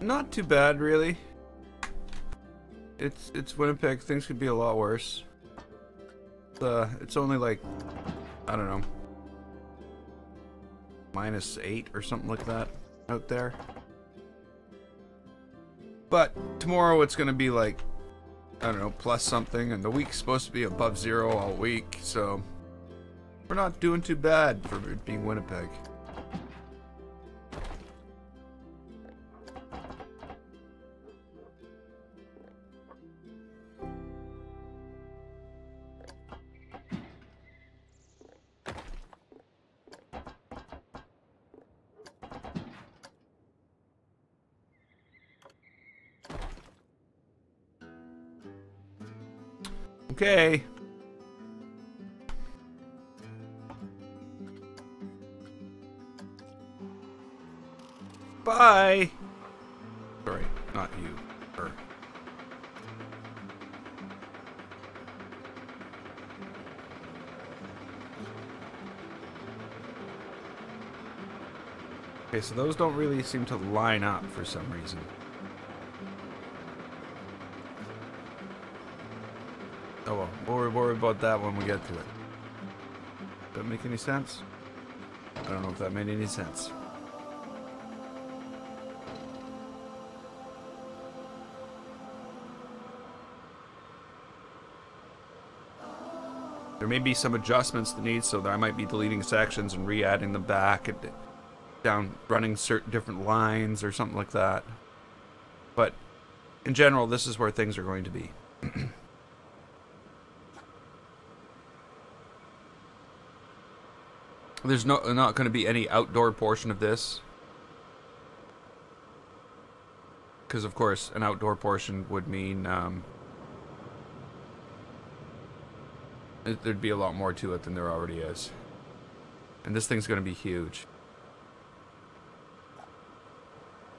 Not too bad, really. It's Winnipeg. Things could be a lot worse. It's only like, I don't know, -8 or something like that out there. But tomorrow it's gonna be like, I don't know, plus something, and the week's supposed to be above 0 all week, so we're not doing too bad for it being Winnipeg. Okay. Bye. Sorry, not you. Her. Okay, so those don't really seem to line up for some reason. Oh well, we'll worry about that when we get to it. Does that make any sense? I don't know if that made any sense. There may be some adjustments to need, so that I might be deleting sections and re-adding them back and down, running certain different lines or something like that. But in general, this is where things are going to be. There's not going to be any outdoor portion of this. Because, of course, an outdoor portion would mean there'd be a lot more to it than there already is. And this thing's going to be huge.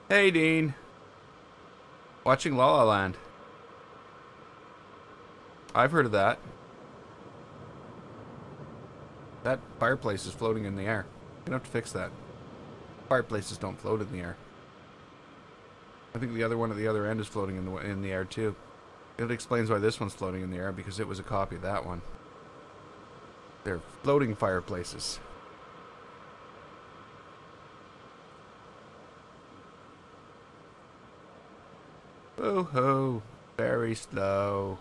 Hey, Dean. Watching La La Land. I've heard of that. That fireplace is floating in the air. You're gonna have to fix that. Fireplaces don't float in the air. I think the other one at the other end is floating in the air too. It explains why this one's floating in the air, because it was a copy of that one. They're floating fireplaces. Woo-hoo. Very slow.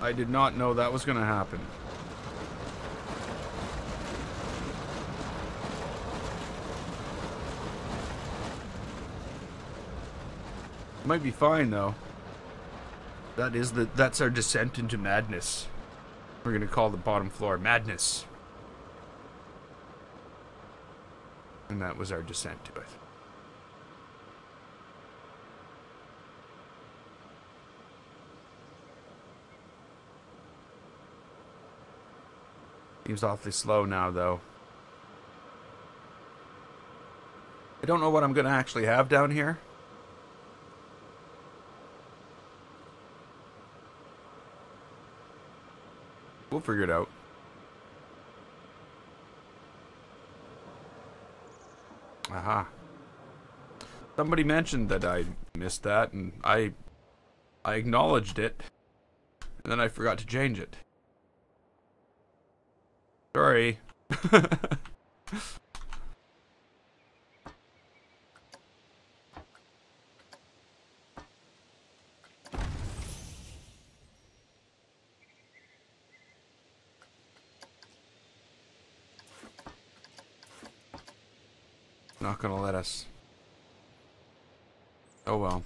I did not know that was gonna happen. Might be fine though. That's our descent into madness. We're gonna call the bottom floor Madness. And that was our descent to it. Seems awfully slow now though. I don't know what I'm gonna actually have down here. We'll figure it out. Aha. Somebody mentioned that I missed that, and I acknowledged it, and then I forgot to change it. Sorry. Not gonna let us. Oh well.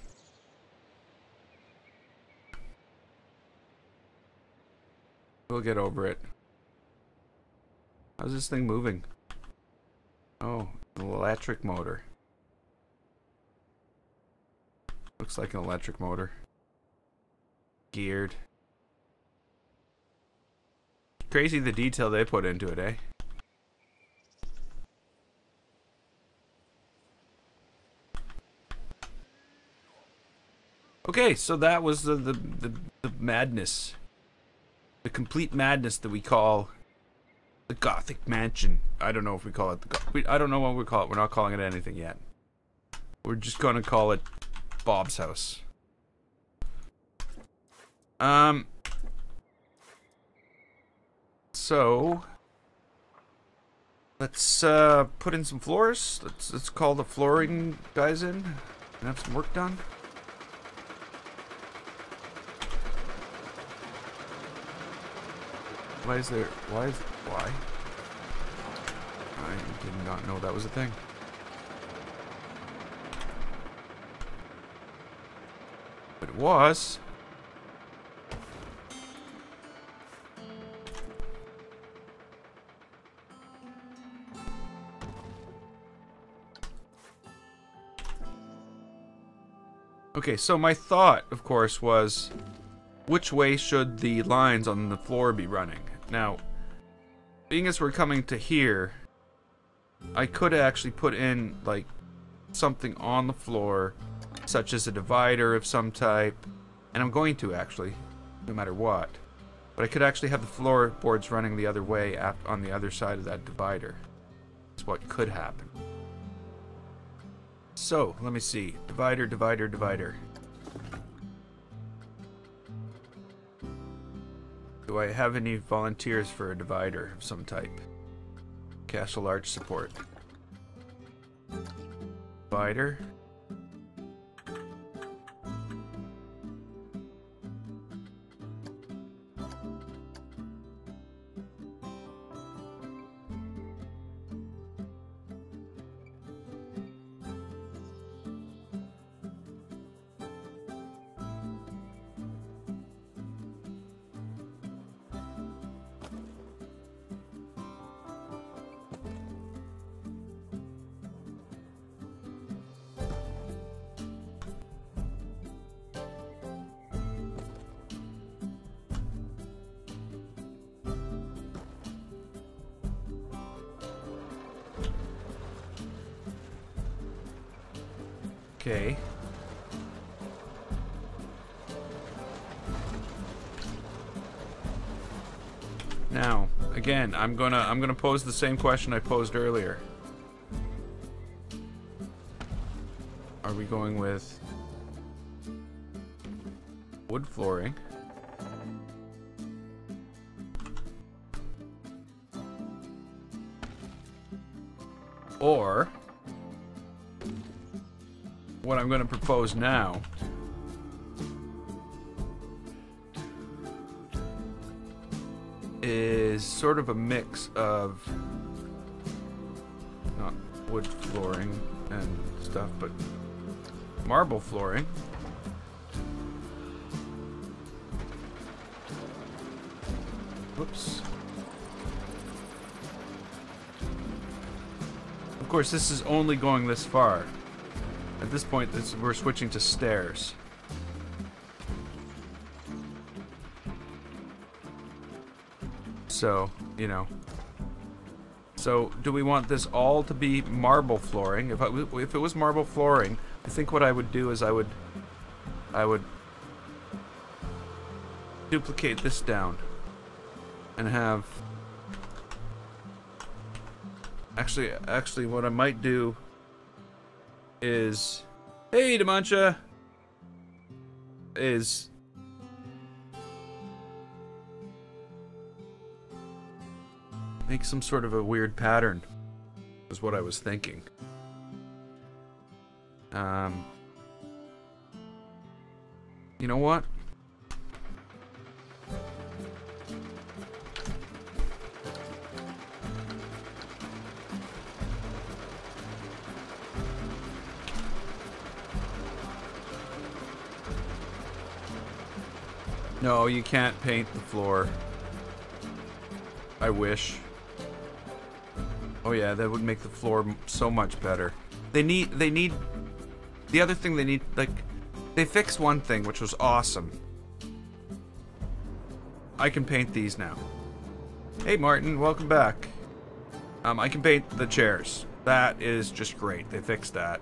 We'll get over it. How's this thing moving? Oh, an electric motor. Looks like an electric motor. Geared. Crazy the detail they put into it, eh? Okay, so that was the madness. The complete madness that we call the Gothic Mansion. I don't know if we call it I don't know what we call it. We're not calling it anything yet. We're just gonna call it Bob's house. So let's put in some floors. Let's call the flooring guys in and have some work done. Why? I did not know that was a thing. But it was. Okay, so my thought, of course, was which way should the lines on the floor be running? Now, being as we're coming to here, I could actually put in, like, something on the floor, such as a divider of some type, and I'm going to, actually, no matter what. But I could actually have the floorboards running the other way on the other side of that divider. That's what could happen. So, let me see. Divider, divider, divider. Do I have any volunteers for a divider of some type? Castle Arch support. Divider. Okay. Now, again, I'm gonna pose the same question I posed earlier. Are we going with wood flooring? Or what I'm going to propose now is sort of a mix of not wood flooring and stuff, but marble flooring. Whoops. Of course, this is only going this far. At this point, we're switching to stairs. So, you know. So, do we want this all to be marble flooring? If it was marble flooring, I think what I would do is I would duplicate this down and have actually what I might do is, hey Demantia, is make some sort of a weird pattern, is what I was thinking. You know what? No, you can't paint the floor. I wish. Oh yeah, that would make the floor so much better. They need the other thing they need, like, they fixed one thing which was awesome. I can paint these now. Hey Martin, welcome back. I can paint the chairs. That is just great. They fixed that.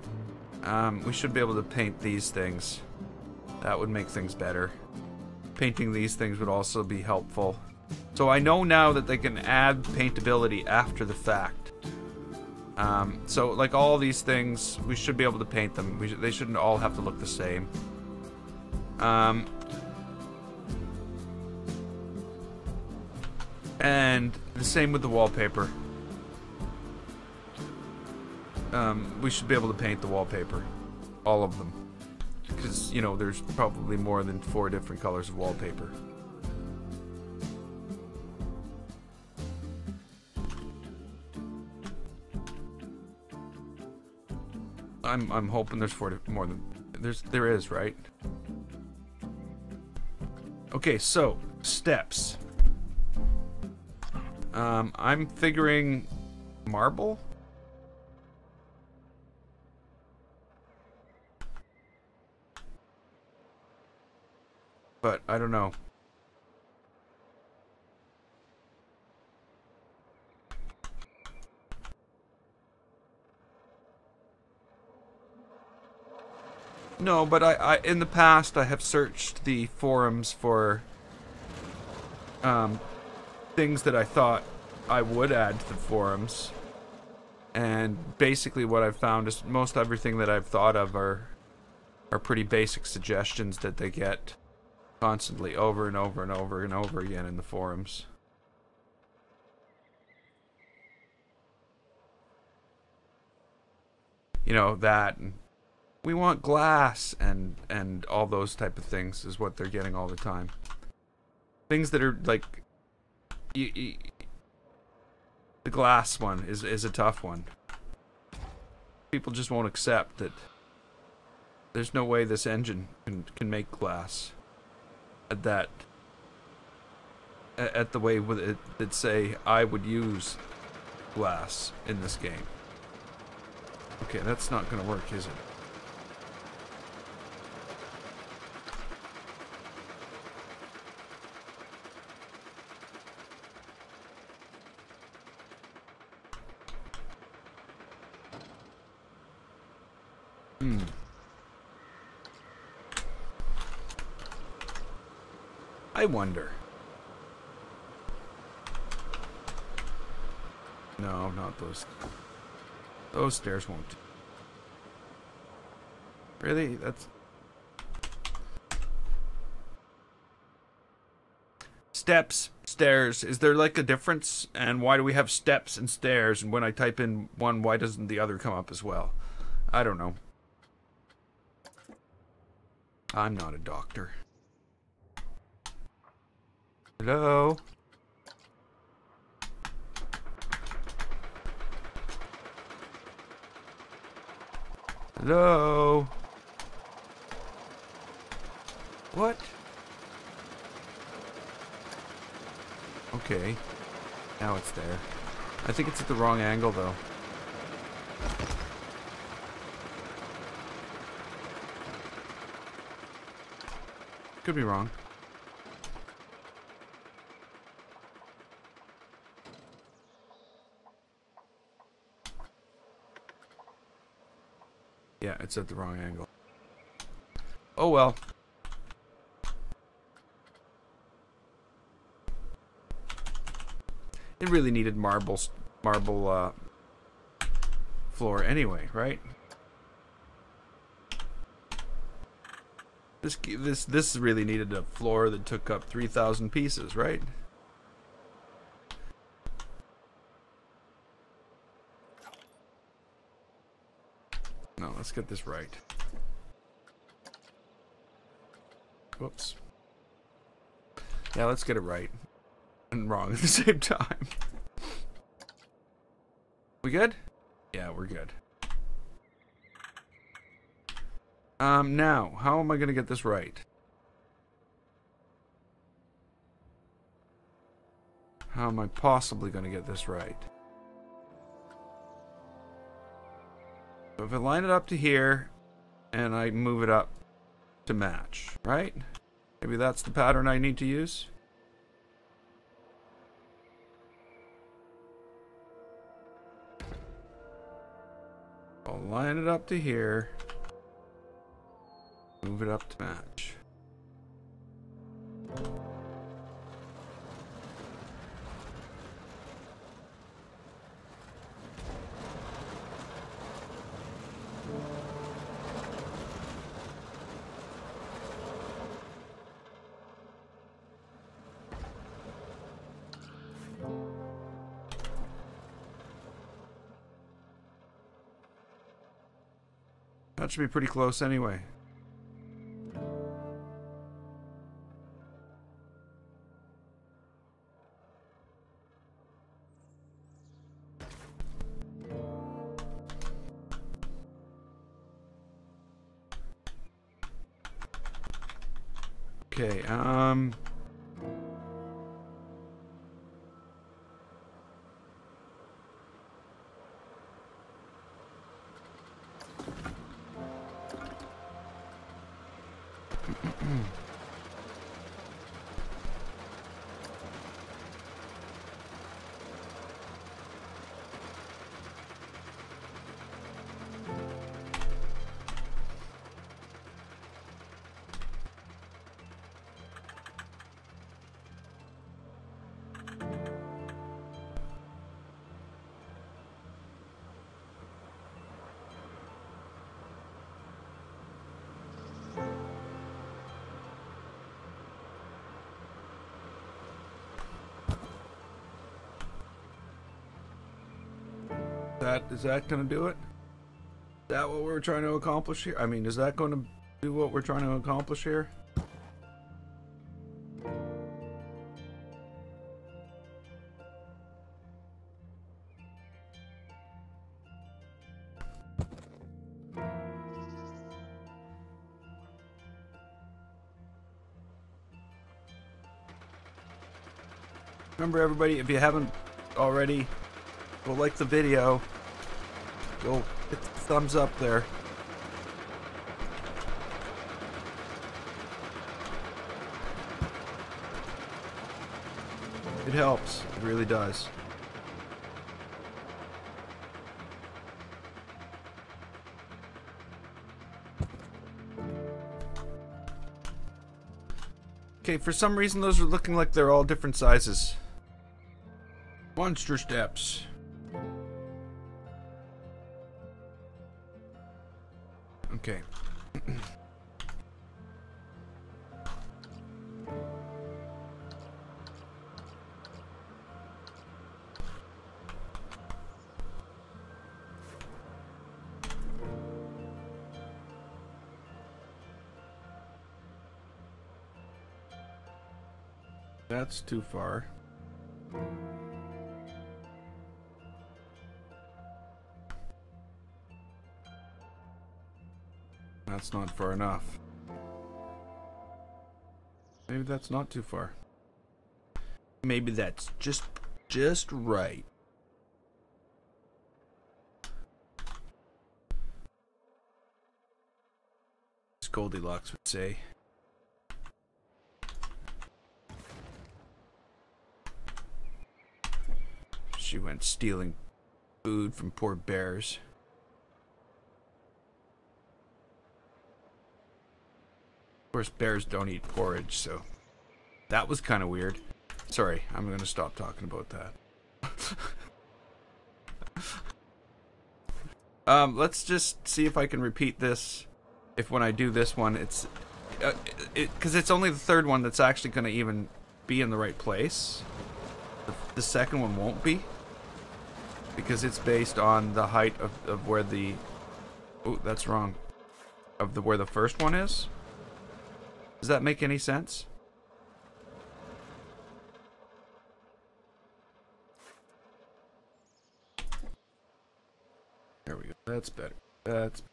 We should be able to paint these things. That would make things better. Painting these things would also be helpful. So I know now that they can add paintability after the fact. So like all these things, we should be able to paint them. They shouldn't all have to look the same. And the same with the wallpaper. We should be able to paint the wallpaper. All of them. Because, you know, there's probably more than 4 different colors of wallpaper. I'm hoping there's more than there is, right? Okay, so steps. I'm figuring marble. But I don't know. No, but I in the past I have searched the forums for things that I thought I would add to the forums, and basically what I've found is most everything that I've thought of are pretty basic suggestions that they get constantly over and over and over and over again in the forums. You know, that and we want glass and all those type of things is what they're getting all the time. Things that are like the glass one is a tough one. People just won't accept that there's no way this engine can make glass at the way with it that say I would use glass in this game. Okay, that's not gonna work, is it? I wonder. No, not those. Those stairs won't. Really? That's... Steps, stairs. Is there like a difference? And why do we have steps and stairs? And when I type in one, why doesn't the other come up as well? I don't know. I'm not a doctor. Hello? Hello? What? Okay. Now it's there. I think it's at the wrong angle, though. Could be wrong. Yeah, it's at the wrong angle. Oh well. It really needed marble floor anyway, right? This really needed a floor that took up 3,000 pieces, right? No, let's get this right. Whoops. Yeah, let's get it right and wrong at the same time. We good? Yeah, we're good. Now, how am I gonna get this right? How am I possibly gonna get this right? So if I line it up to here, and I move it up to match, right? Maybe that's the pattern I need to use? I'll line it up to here. Move it up to match. That should be pretty close anyway. Okay, is that gonna do it? Is that what we're trying to accomplish here? I mean, is that going to do what we're trying to accomplish here? Remember, everybody, if you haven't already, go like the video. Go hit the thumbs up there. It helps. It really does. Okay, for some reason those are looking like they're all different sizes. Monster steps. Okay. That's too far. That's not far enough. Maybe that's not too far. Maybe that's just right. As Goldilocks would say. She went stealing food from poor bears. Of course, bears don't eat porridge, so that was kind of weird. Sorry, I'm going to stop talking about that. Let's just see if I can repeat this. If when I do this one, it's... because it's only the third one that's actually going to even be in the right place. The second one won't be. Because it's based on the height of where the... Oh, that's wrong. Of where the first one is? Does that make any sense? There we go. That's better. That's...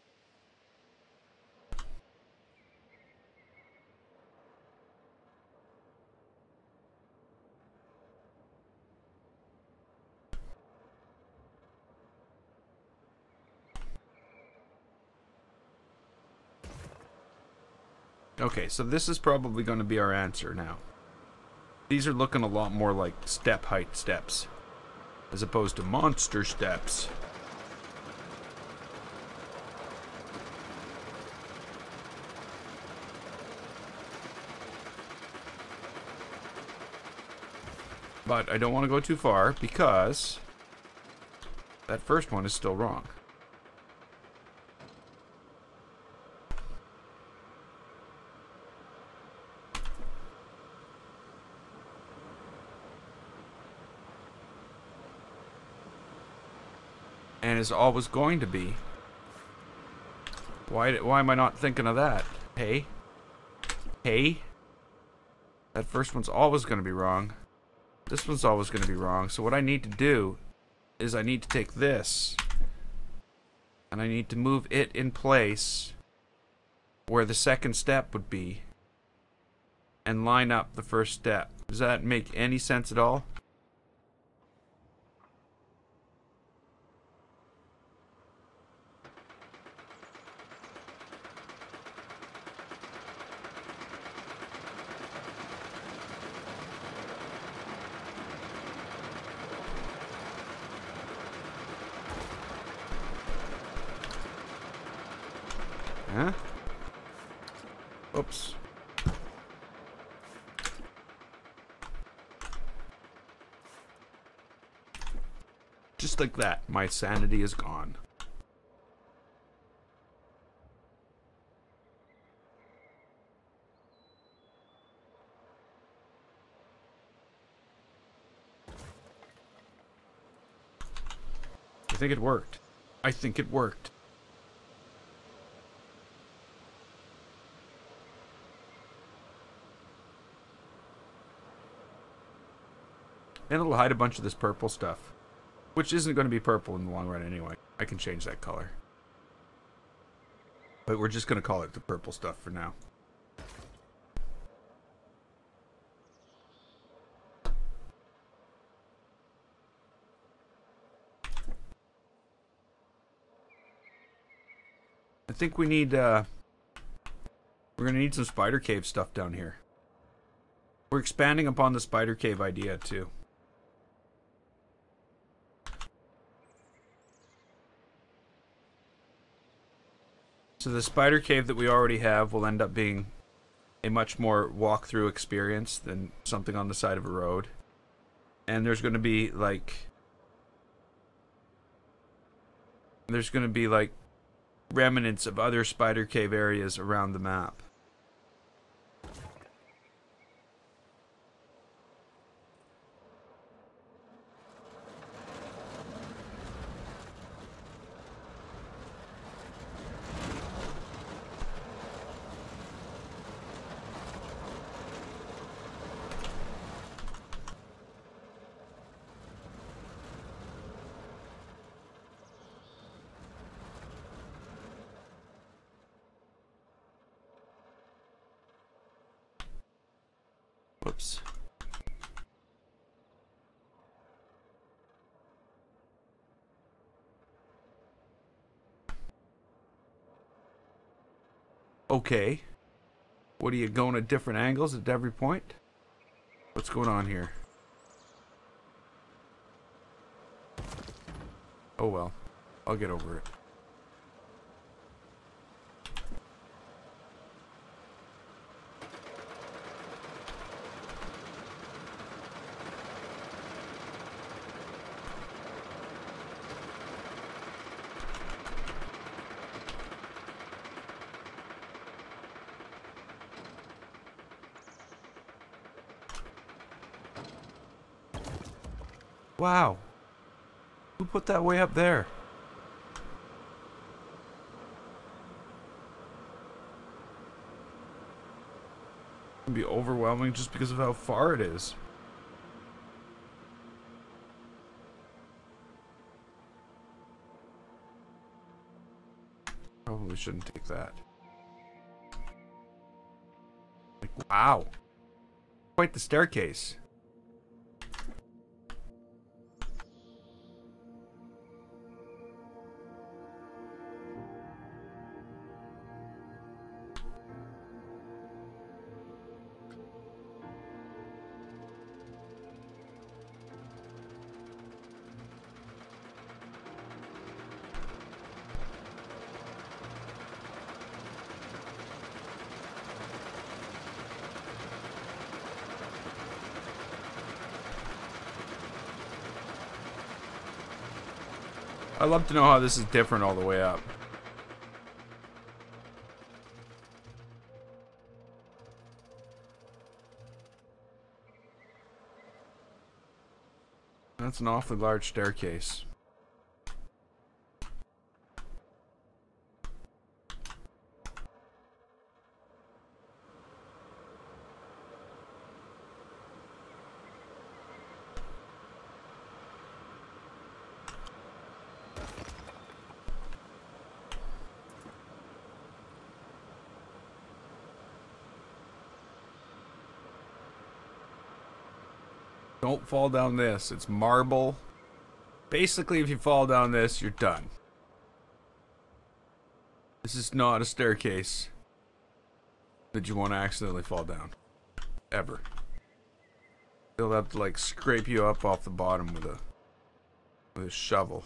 Okay, so this is probably going to be our answer now. These are looking a lot more like step height steps, as opposed to monster steps. But I don't want to go too far because that first one is still wrong. And is always going to be. Why am I not thinking of that? Hey? Hey? That first one's always going to be wrong. This one's always going to be wrong. So what I need to do is I need to take this and I need to move it in place where the second step would be and line up the first step. Does that make any sense at all? Huh? Oops. Just like that, my sanity is gone. I think it worked. I think it worked. And it'll hide a bunch of this purple stuff. Which isn't going to be purple in the long run anyway. I can change that color. But we're just going to call it the purple stuff for now. I think we need, we're going to need some spider cave stuff down here. We're expanding upon the spider cave idea too. So the spider cave that we already have will end up being a much more walkthrough experience than something on the side of a road. And there's going to be like... There's going to be like remnants of other spider cave areas around the map. Whoops. Okay. What are you going at different angles at every point? What's going on here? Oh well. I'll get over it. Wow. Who put that way up there? It'd be overwhelming just because of how far it is. Probably shouldn't take that. Like, wow. Quite the staircase. I'd love to know how this is different all the way up. That's an awfully large staircase. Don't fall down this. It's marble. Basically, if you fall down this, you're done. This is not a staircase that you want to accidentally fall down. Ever. They'll have to, like, scrape you up off the bottom with a shovel.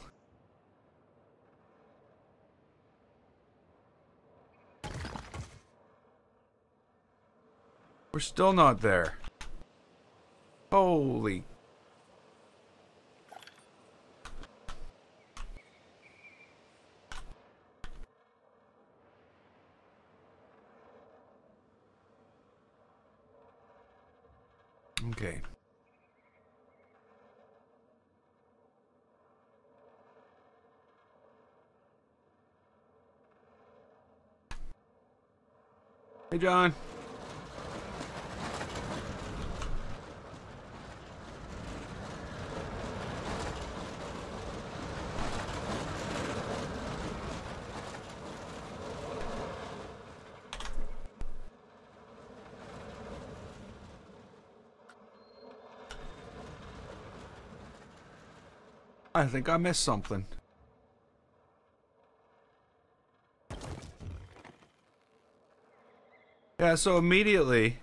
We're still not there. Holy. Okay. Hey, John. I think I missed something. Yeah, so immediately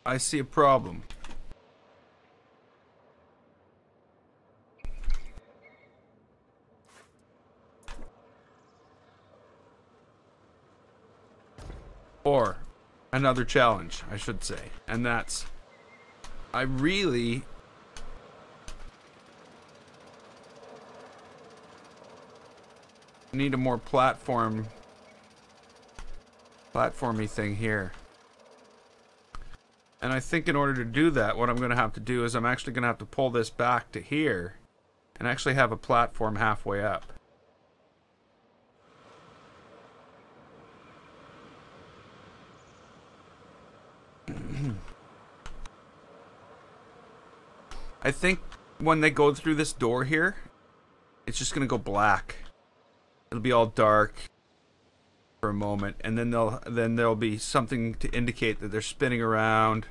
I see a problem. Or another challenge, I should say. And that's I really need a more platformy thing here. And I think in order to do that, what I'm going to have to do is I'm actually going to have to pull this back to here and actually have a platform halfway up. I think when they go through this door here, it's just going to go black. It'll be all dark. for a moment, and then there'll be something to indicate that they're spinning around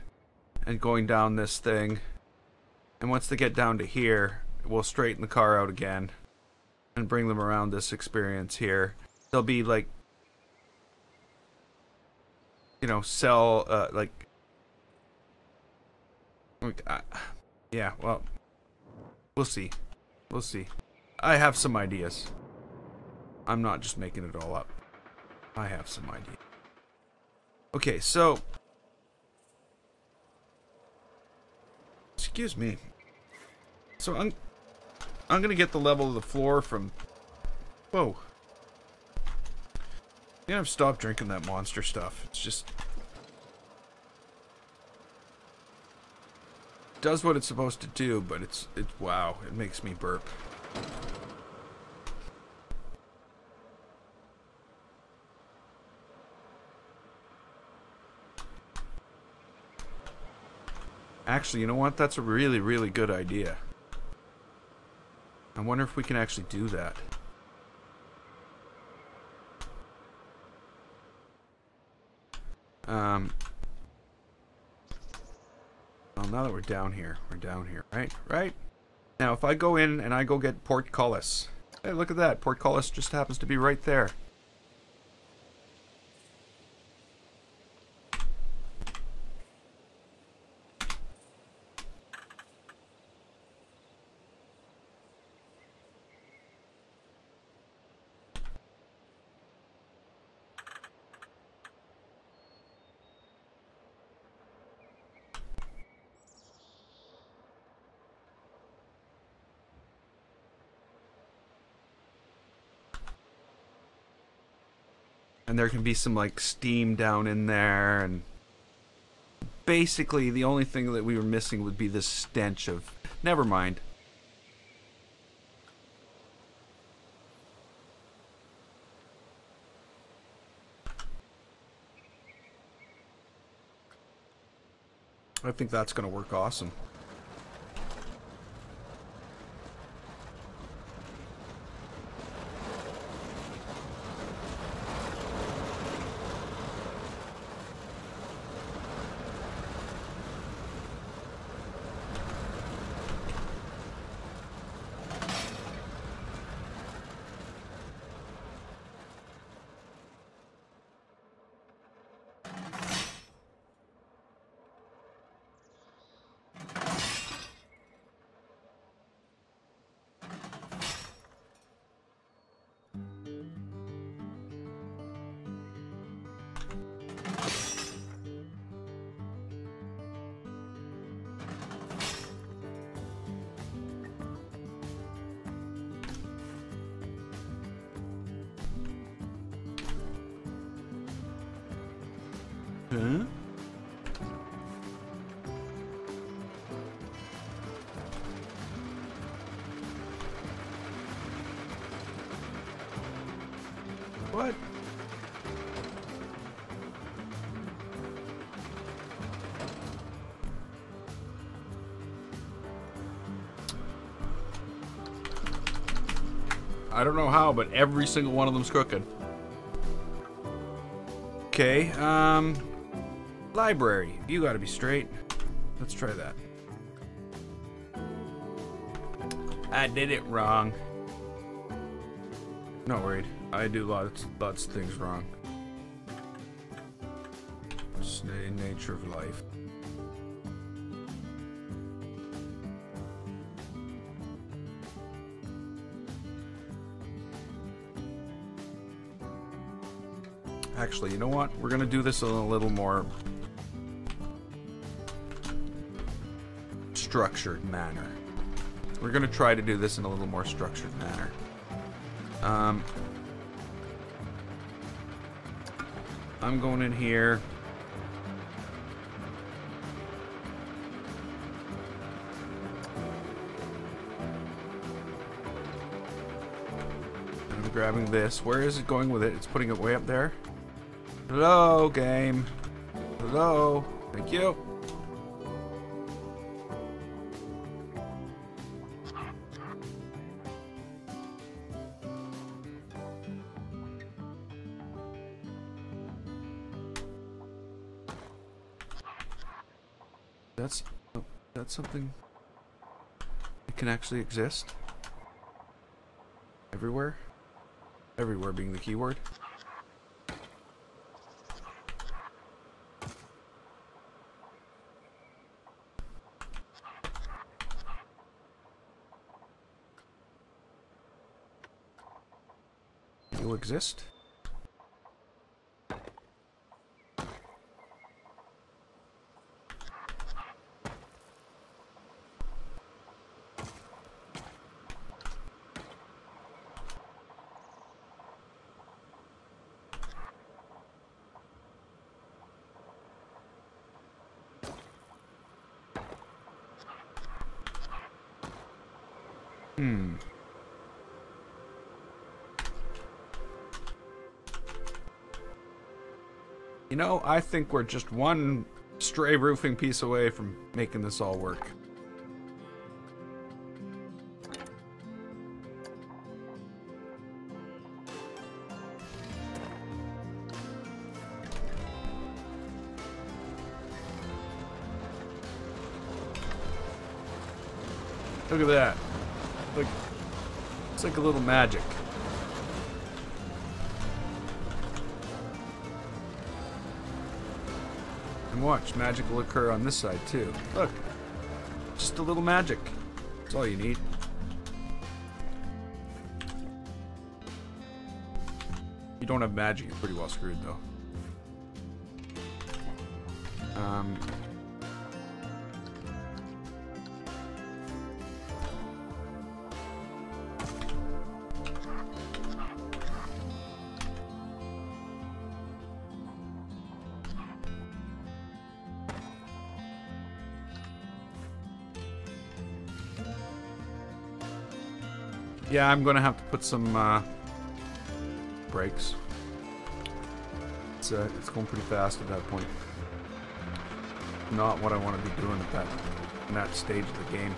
and going down this thing. And once they get down to here, we'll straighten the car out again and bring them around this experience here. They'll be like, you know, yeah, well, we'll see. We'll see. I have some ideas. I'm not just making it all up. I have some ideas. Okay, so... Excuse me. So I'm gonna get the level of the floor from... Whoa. Yeah, I've stopped drinking that Monster stuff. It's just... does what it's supposed to do, but it's wow, it makes me burp. Actually, you know what? That's a really, really good idea. I wonder if we can actually do that. Well, now that we're down here, right? Right? Now, if I go in and I go get Portcullis. Hey, look at that. Portcullis just happens to be right there. And there can be some, like, steam down in there, and basically the only thing that we were missing would be this stench of... Never mind. I think that's going to work awesome. Huh? What? I don't know how, but every single one of them's crooked. Okay, library. You gotta be straight. Let's try that. I did it wrong. Not worried. I do lots of things wrong. It's the nature of life. Actually, you know what? We're gonna do this in a little more structured manner. We're gonna try to do this in a little more structured manner. I'm going in here. I'm grabbing this. Where is it going with it? It's putting it way up there. Hello, game. Hello. Thank you. That's something that can actually exist everywhere. Everywhere being the keyword. You exist. You know, I think we're just one stray roofing piece away from making this all work. Look at that. Like, it's like a little magic. And watch, magic will occur on this side too. Look, just a little magic. That's all you need. If you don't have magic, you're pretty well screwed though. Yeah, I'm gonna have to put some brakes. It's going pretty fast at that point. Not what I want to be doing at that stage of the game.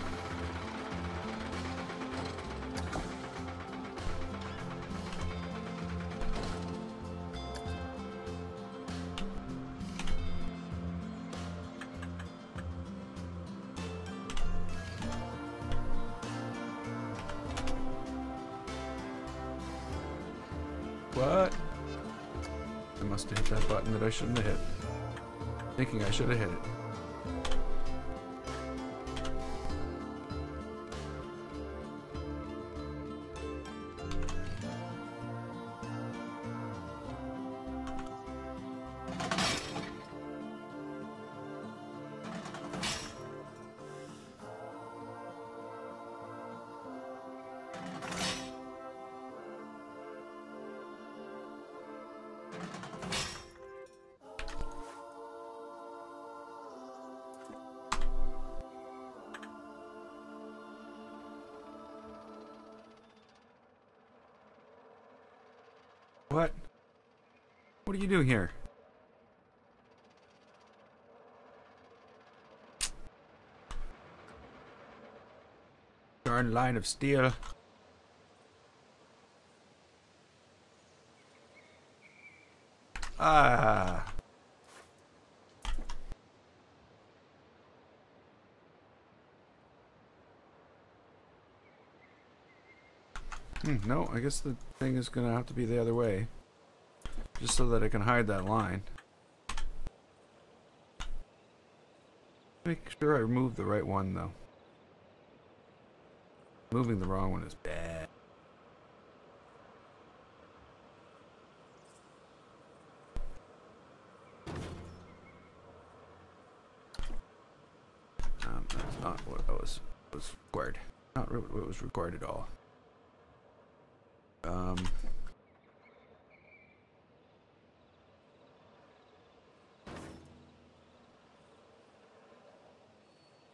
What? I must have hit that button that I shouldn't have hit. Thinking I should have hit it. What? What are you doing here? Darn line of steel. Ah. No, I guess the thing is gonna have to be the other way. Just so that I can hide that line. Make sure I remove the right one though. Moving the wrong one is bad. That's not what was required. Not really what was required at all.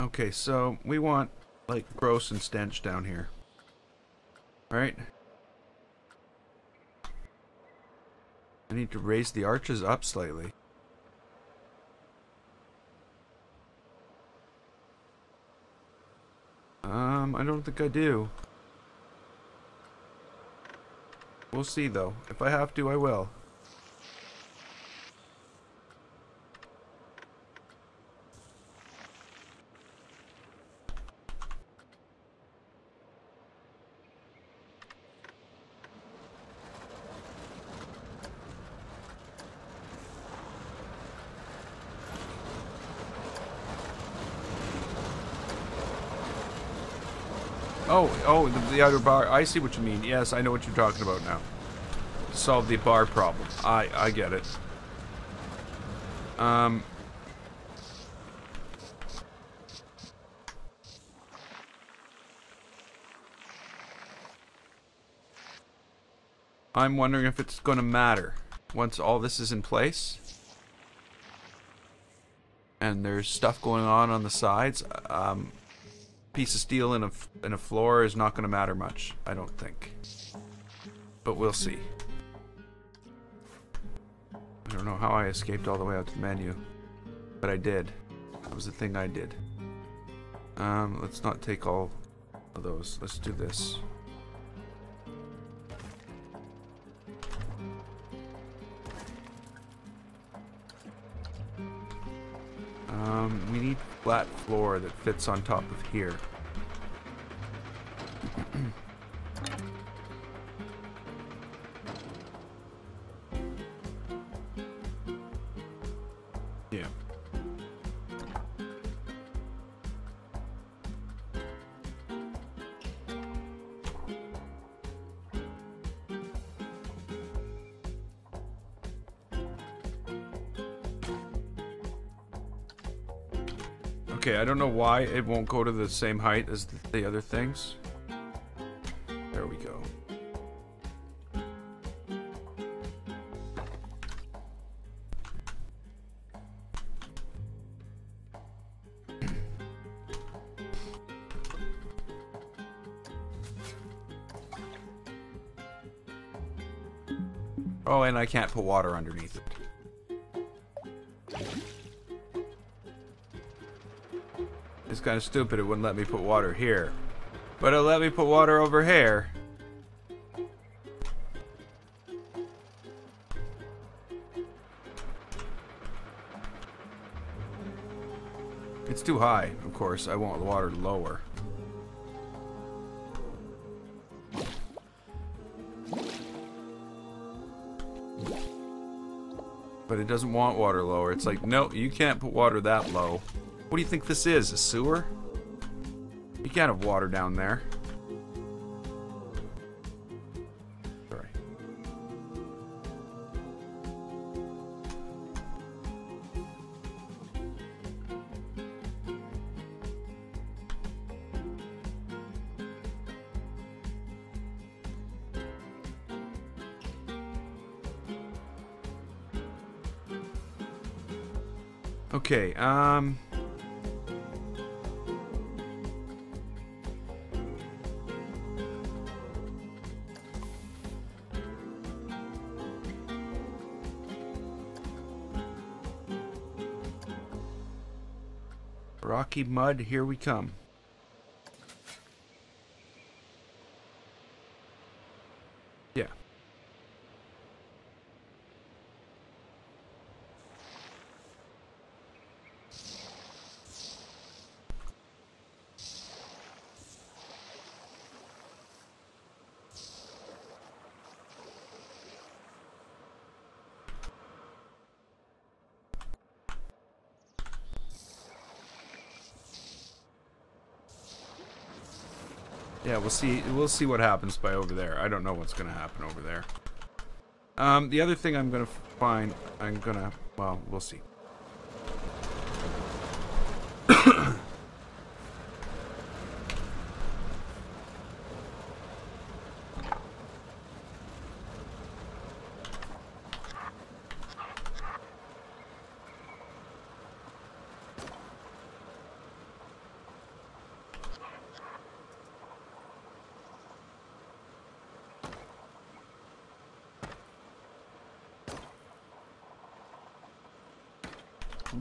Okay, so we want like gross and stench down here, right? I need to raise the arches up slightly. I don't think I do. We'll see though. If I have to, I will. Oh, the other bar. I see what you mean. Yes, I know what you're talking about now. Solve the bar problem. I get it. I'm wondering if it's going to matter once all this is in place. And there's stuff going on the sides. Piece of steel in a floor is not going to matter much, I don't think. But we'll see. I don't know how I escaped all the way out to the menu, but I did. That was the thing I did. Let's not take all of those. Let's do this. We need flat floor that fits on top of here. Yeah. Okay, I don't know why it won't go to the same height as the other things. There we go. Oh, and I can't put water underneath it. It's kind of stupid it wouldn't let me put water here. But it'll let me put water over here. It's too high, of course. I want the water lower. But it doesn't want water lower. It's like, no, you can't put water that low. What do you think this is? A sewer? You can't have water down there. Sorry. Okay, rocky mud, here we come. Yeah. Yeah, we'll see. We'll see what happens by over there. I don't know what's gonna happen over there. The other thing I'm gonna find, well, we'll see.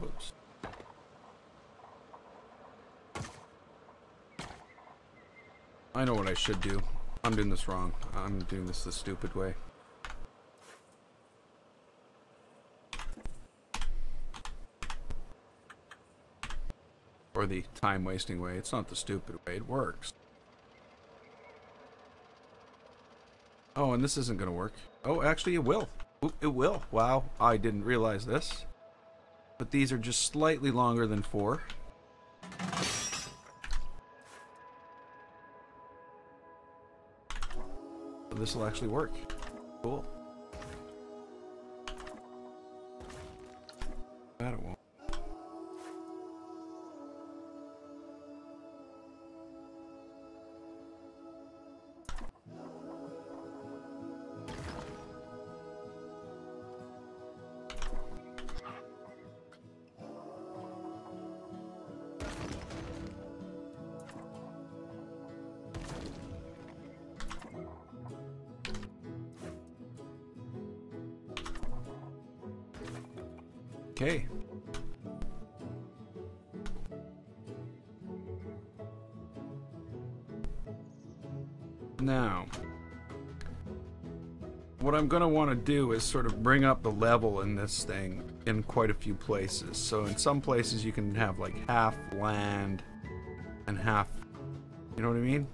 Whoops. I know what I should do. I'm doing this wrong. I'm doing this the stupid way. Or the time-wasting way. It's not the stupid way. It works. Oh, and this isn't going to work. Oh, actually it will. Oop, it will. Wow, I didn't realize this. But these are just slightly longer than 4. So this will actually work. Cool. That it won't. Okay. Now, what I'm going to want to do is sort of bring up the level in this thing in quite a few places. So in some places you can have like half land and half, you know what I mean?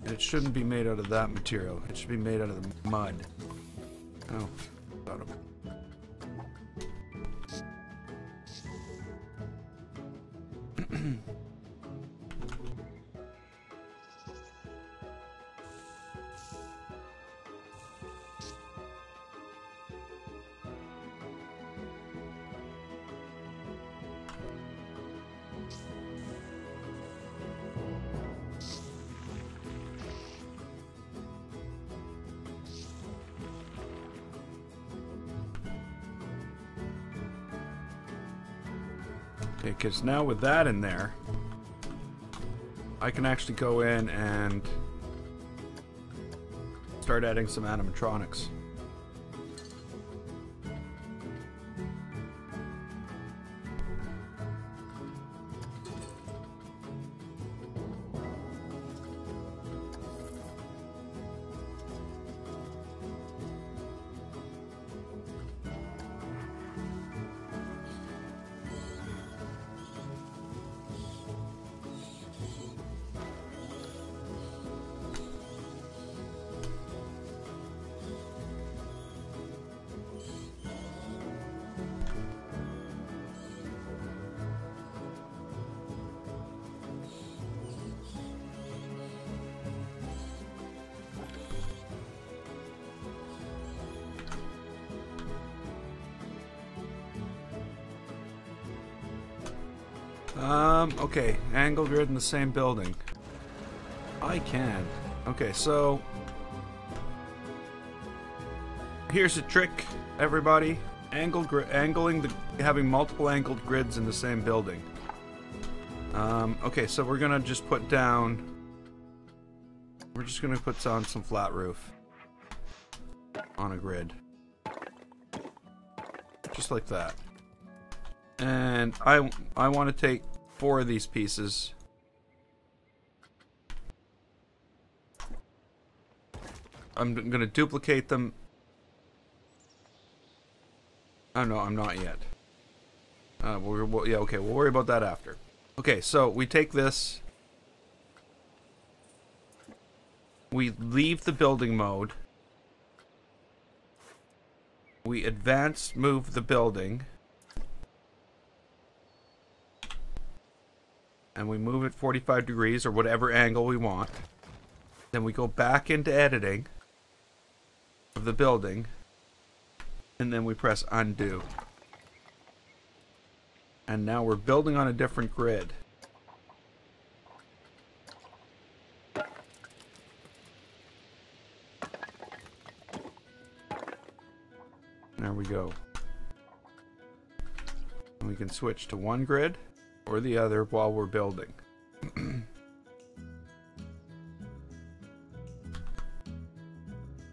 And it shouldn't be made out of that material. It should be made out of the mud. Oh, got him. Okay, because now with that in there, I can actually go in and start adding some animatronics. Okay, angle grid in the same building. I can. Okay, so here's a trick, everybody. Having multiple angled grids in the same building. Okay, so we're gonna just put down. We're just gonna put on some flat roof on a grid, just like that. And I want to take 4 of these pieces. I'm going to duplicate them. Oh no, I'm not yet. Yeah, okay, we'll worry about that after. Okay, so we take this. We leave the building mode. We advance move the building. And we move it 45 degrees or whatever angle we want. Then we go back into editing of the building. And then we press undo. And now we're building on a different grid. There we go. And we can switch to one grid or the other while we're building.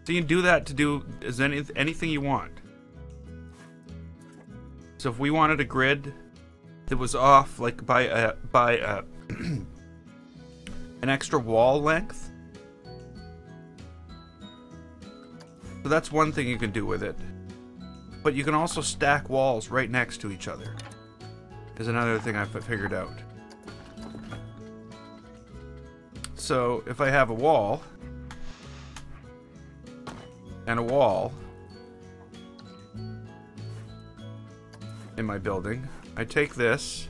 So you can do that to do anything you want. So if we wanted a grid that was off like by an extra wall length, so that's one thing you can do with it. But you can also stack walls right next to each other. Is another thing I've figured out. So if I have a wall and a wall in my building, I take this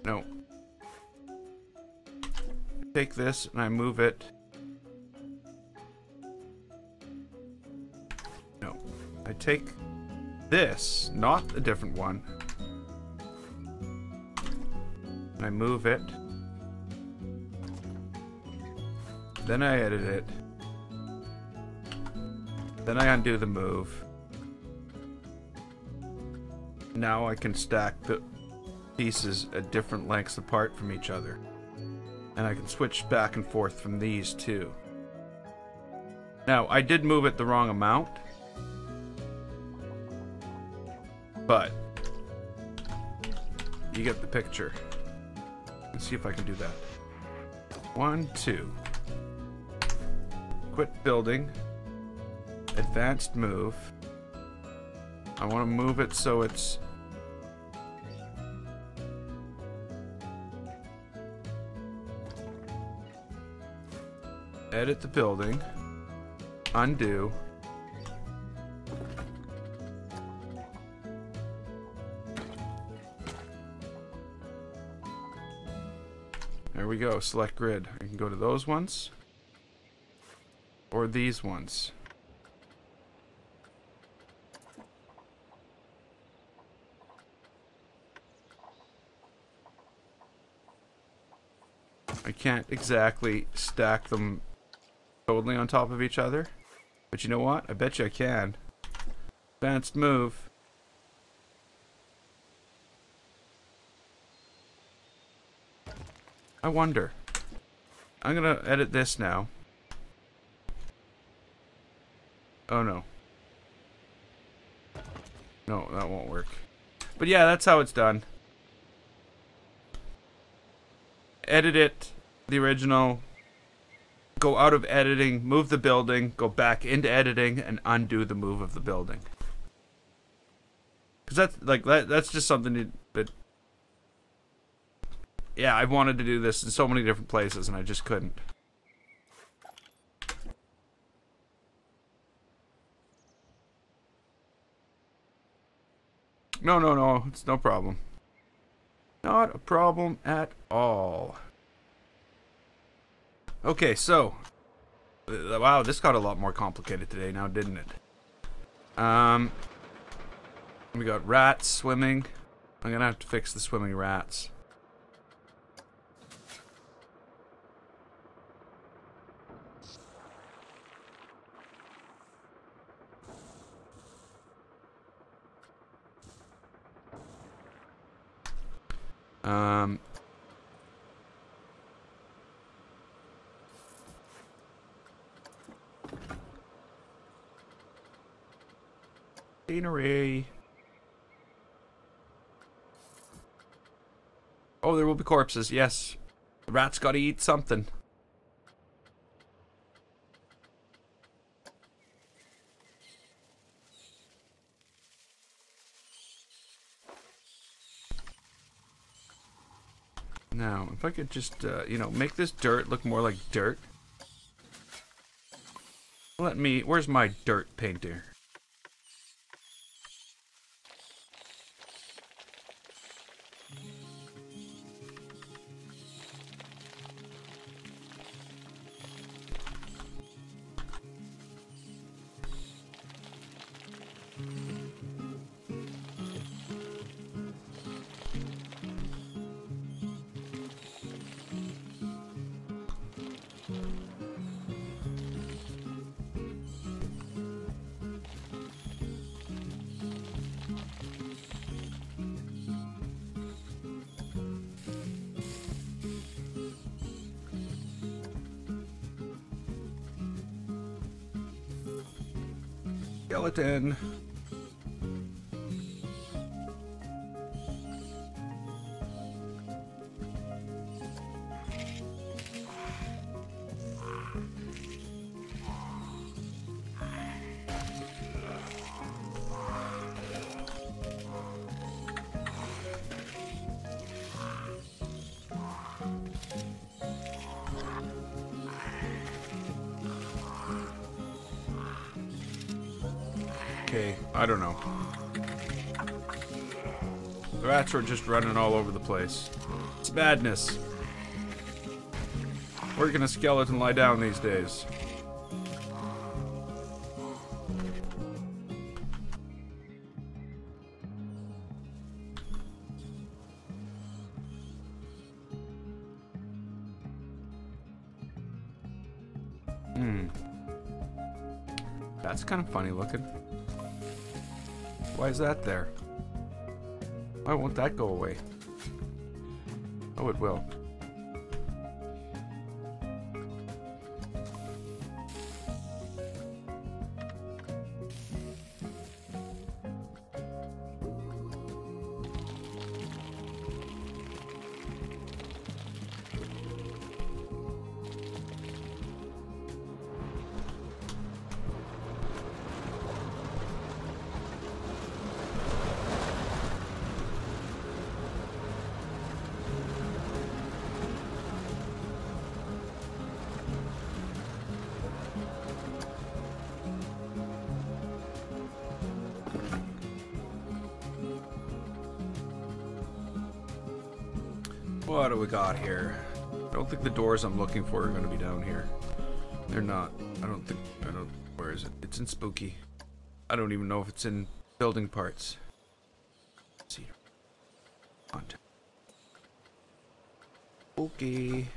No. Take this and I move it. No. I take this, not a different one. I move it. Then I edit it. Then I undo the move. Now I can stack the pieces at different lengths apart from each other. And I can switch back and forth from these too. Now, I did move it the wrong amount. But you get the picture. Let's see if I can do that. 1, 2. Quit building. Advanced move. I want to move it so it's... Edit the building. Undo. There we go. Select grid. I can go to those ones. Or these ones. I can't exactly stack them totally on top of each other. But you know what? I bet you I can. Advanced move. I wonder. I'm gonna edit this now. Oh no. No, that won't work. But yeah, that's how it's done. Edit it, the original. Go out of editing, move the building, go back into editing, and undo the move of the building. Because that's like that's just something that. Yeah, I wanted to do this in so many different places, and I just couldn't. No, no, no, it's no problem. Not a problem at all. Okay, so wow, this got a lot more complicated today now, didn't it? We got rats swimming. I'm gonna have to fix the swimming rats. Scenery. Oh, there will be corpses, yes. The rat's gotta eat something. Now, if I could just, you know, make this dirt look more like dirt. Where's my dirt painter? Skeleton. Okay, I don't know. The rats are just running all over the place. It's madness. Where can a skeleton lie down these days? That's kind of funny looking. Why is that there? Why won't that go away? Oh, it will. What do we got here? I don't think the doors I'm looking for are going to be down here. They're not. Where is it? It's in Spooky. I don't even know if it's in building parts. Let's see. Content. Spooky.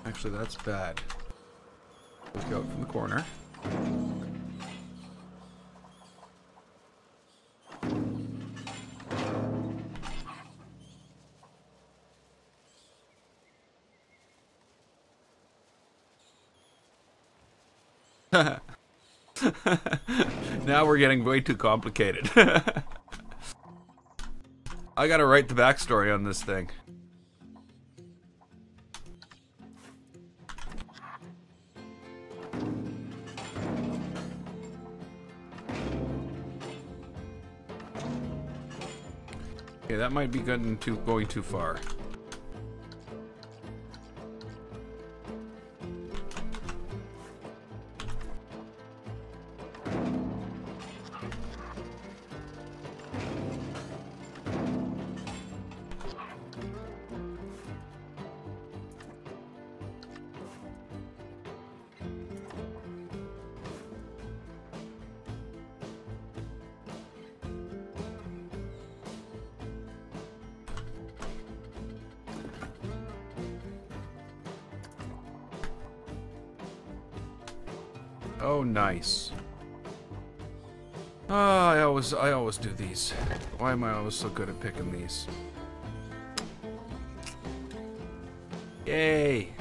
Actually, that's bad. Look out from the corner. Now we're getting way too complicated. I gotta write the backstory on this thing. Okay, that might be going too far. Oh, nice. I always do these. Why am I always so good at picking these? Yay!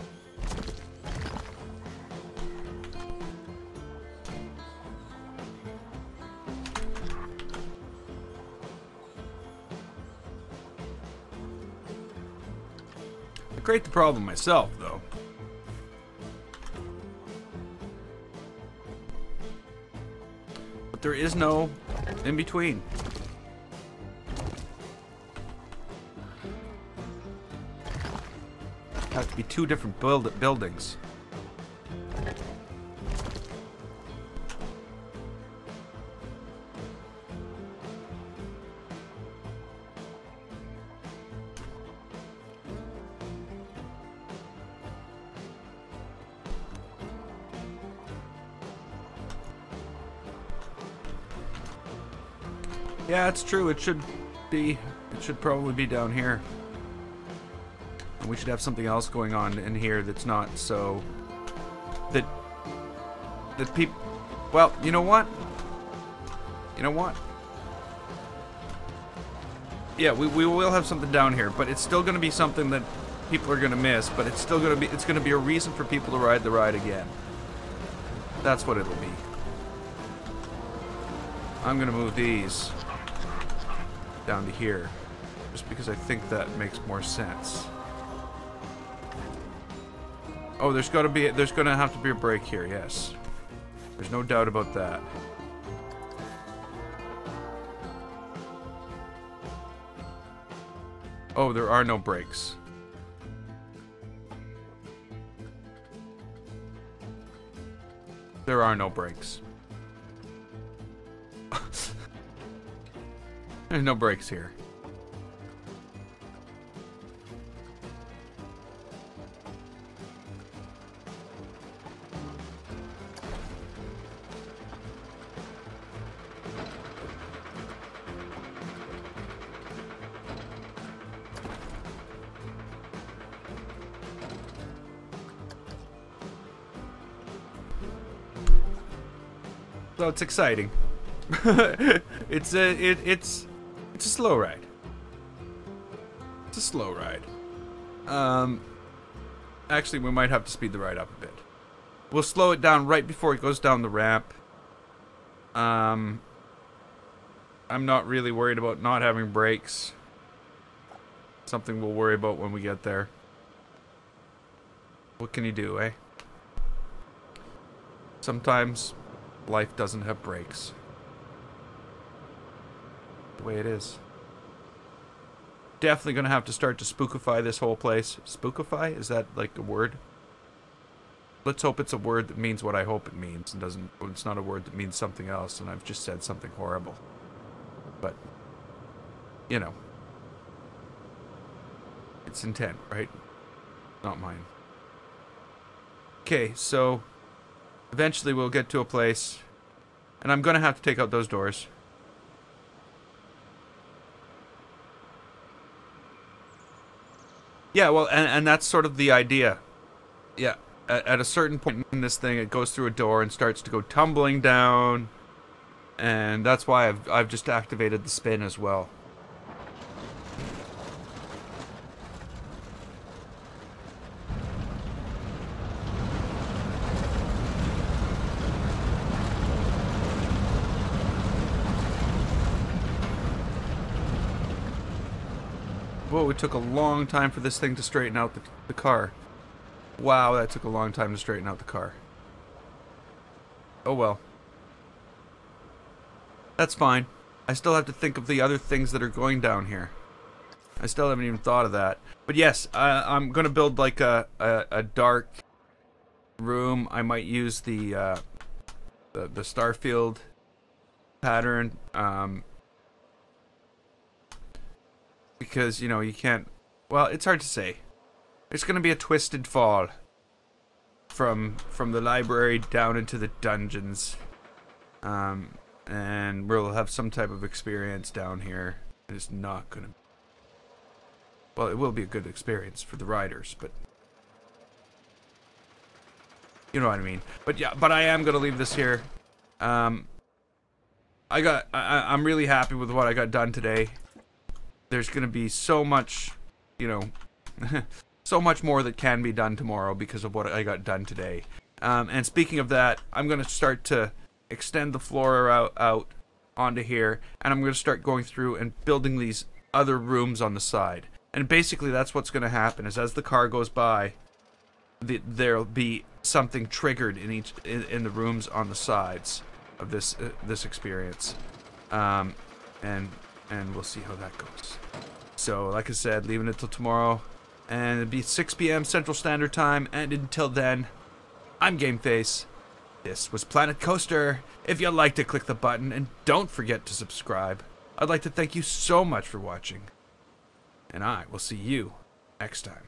I create the problem myself, though. There is no in between. Have to be two different buildings. Yeah, it's true. It should probably be down here. And we should have something else going on in here that's not so that people. Well, you know what? You know what? Yeah, we will have something down here, but it's still going to be something that people are going to miss. But it's still going to be a reason for people to ride the ride again. That's what it'll be. I'm gonna move these down to here, just because I think that makes more sense. Oh, there's gonna have to be a break here, yes. There's no doubt about that. Oh, there are no breaks. There are no breaks. There's no breaks here. So it's exciting. it's a slow ride. It's a slow ride. Actually, we might have to speed the ride up a bit. We'll slow it down right before it goes down the ramp. I'm not really worried about not having brakes. Something we'll worry about when we get there. What can you do, eh? Sometimes life doesn't have brakes. The way it is. Definitely gonna have to start to spookify this whole place. Spookify? Is that like a word? Let's hope it's a word that means what I hope it means and doesn't. It's not a word that means something else and I've just said something horrible. But, you know. It's intent, right? Not mine. Okay, so eventually we'll get to a place and I'm gonna have to take out those doors. Yeah, well, and that's sort of the idea. Yeah, at a certain point in this thing, it goes through a door and starts to go tumbling down, and that's why I've just activated the spin as well. Whoa, it took a long time for this thing to straighten out the car. Wow, that took a long time to straighten out the car. Oh well. That's fine. I still have to think of the other things that are going down here. I still haven't even thought of that. But yes, I'm gonna build like a dark room. I might use the Starfield pattern. Because, you know, you can't... Well, it's hard to say. There's going to be a twisted fall from the library down into the dungeons. And we'll have some type of experience down here. It's not going to... Well, it will be a good experience for the riders, but... You know what I mean. But yeah, but I am going to leave this here. I'm really happy with what I got done today. There's going to be so much, you know, so much more that can be done tomorrow because of what I got done today. And speaking of that, I'm going to start to extend the floor out onto here, and I'm going to start going through and building these other rooms on the side. And basically that's what's going to happen, is as the car goes by, there'll be something triggered in the rooms on the sides of this experience. And we'll see how that goes. So, like I said, leaving it till tomorrow. And it'll be 6 p.m. Central Standard Time. And until then, I'm GameFace. This was Planet Coaster. If you liked it, click the button. And don't forget to subscribe. I'd like to thank you so much for watching. And I will see you next time.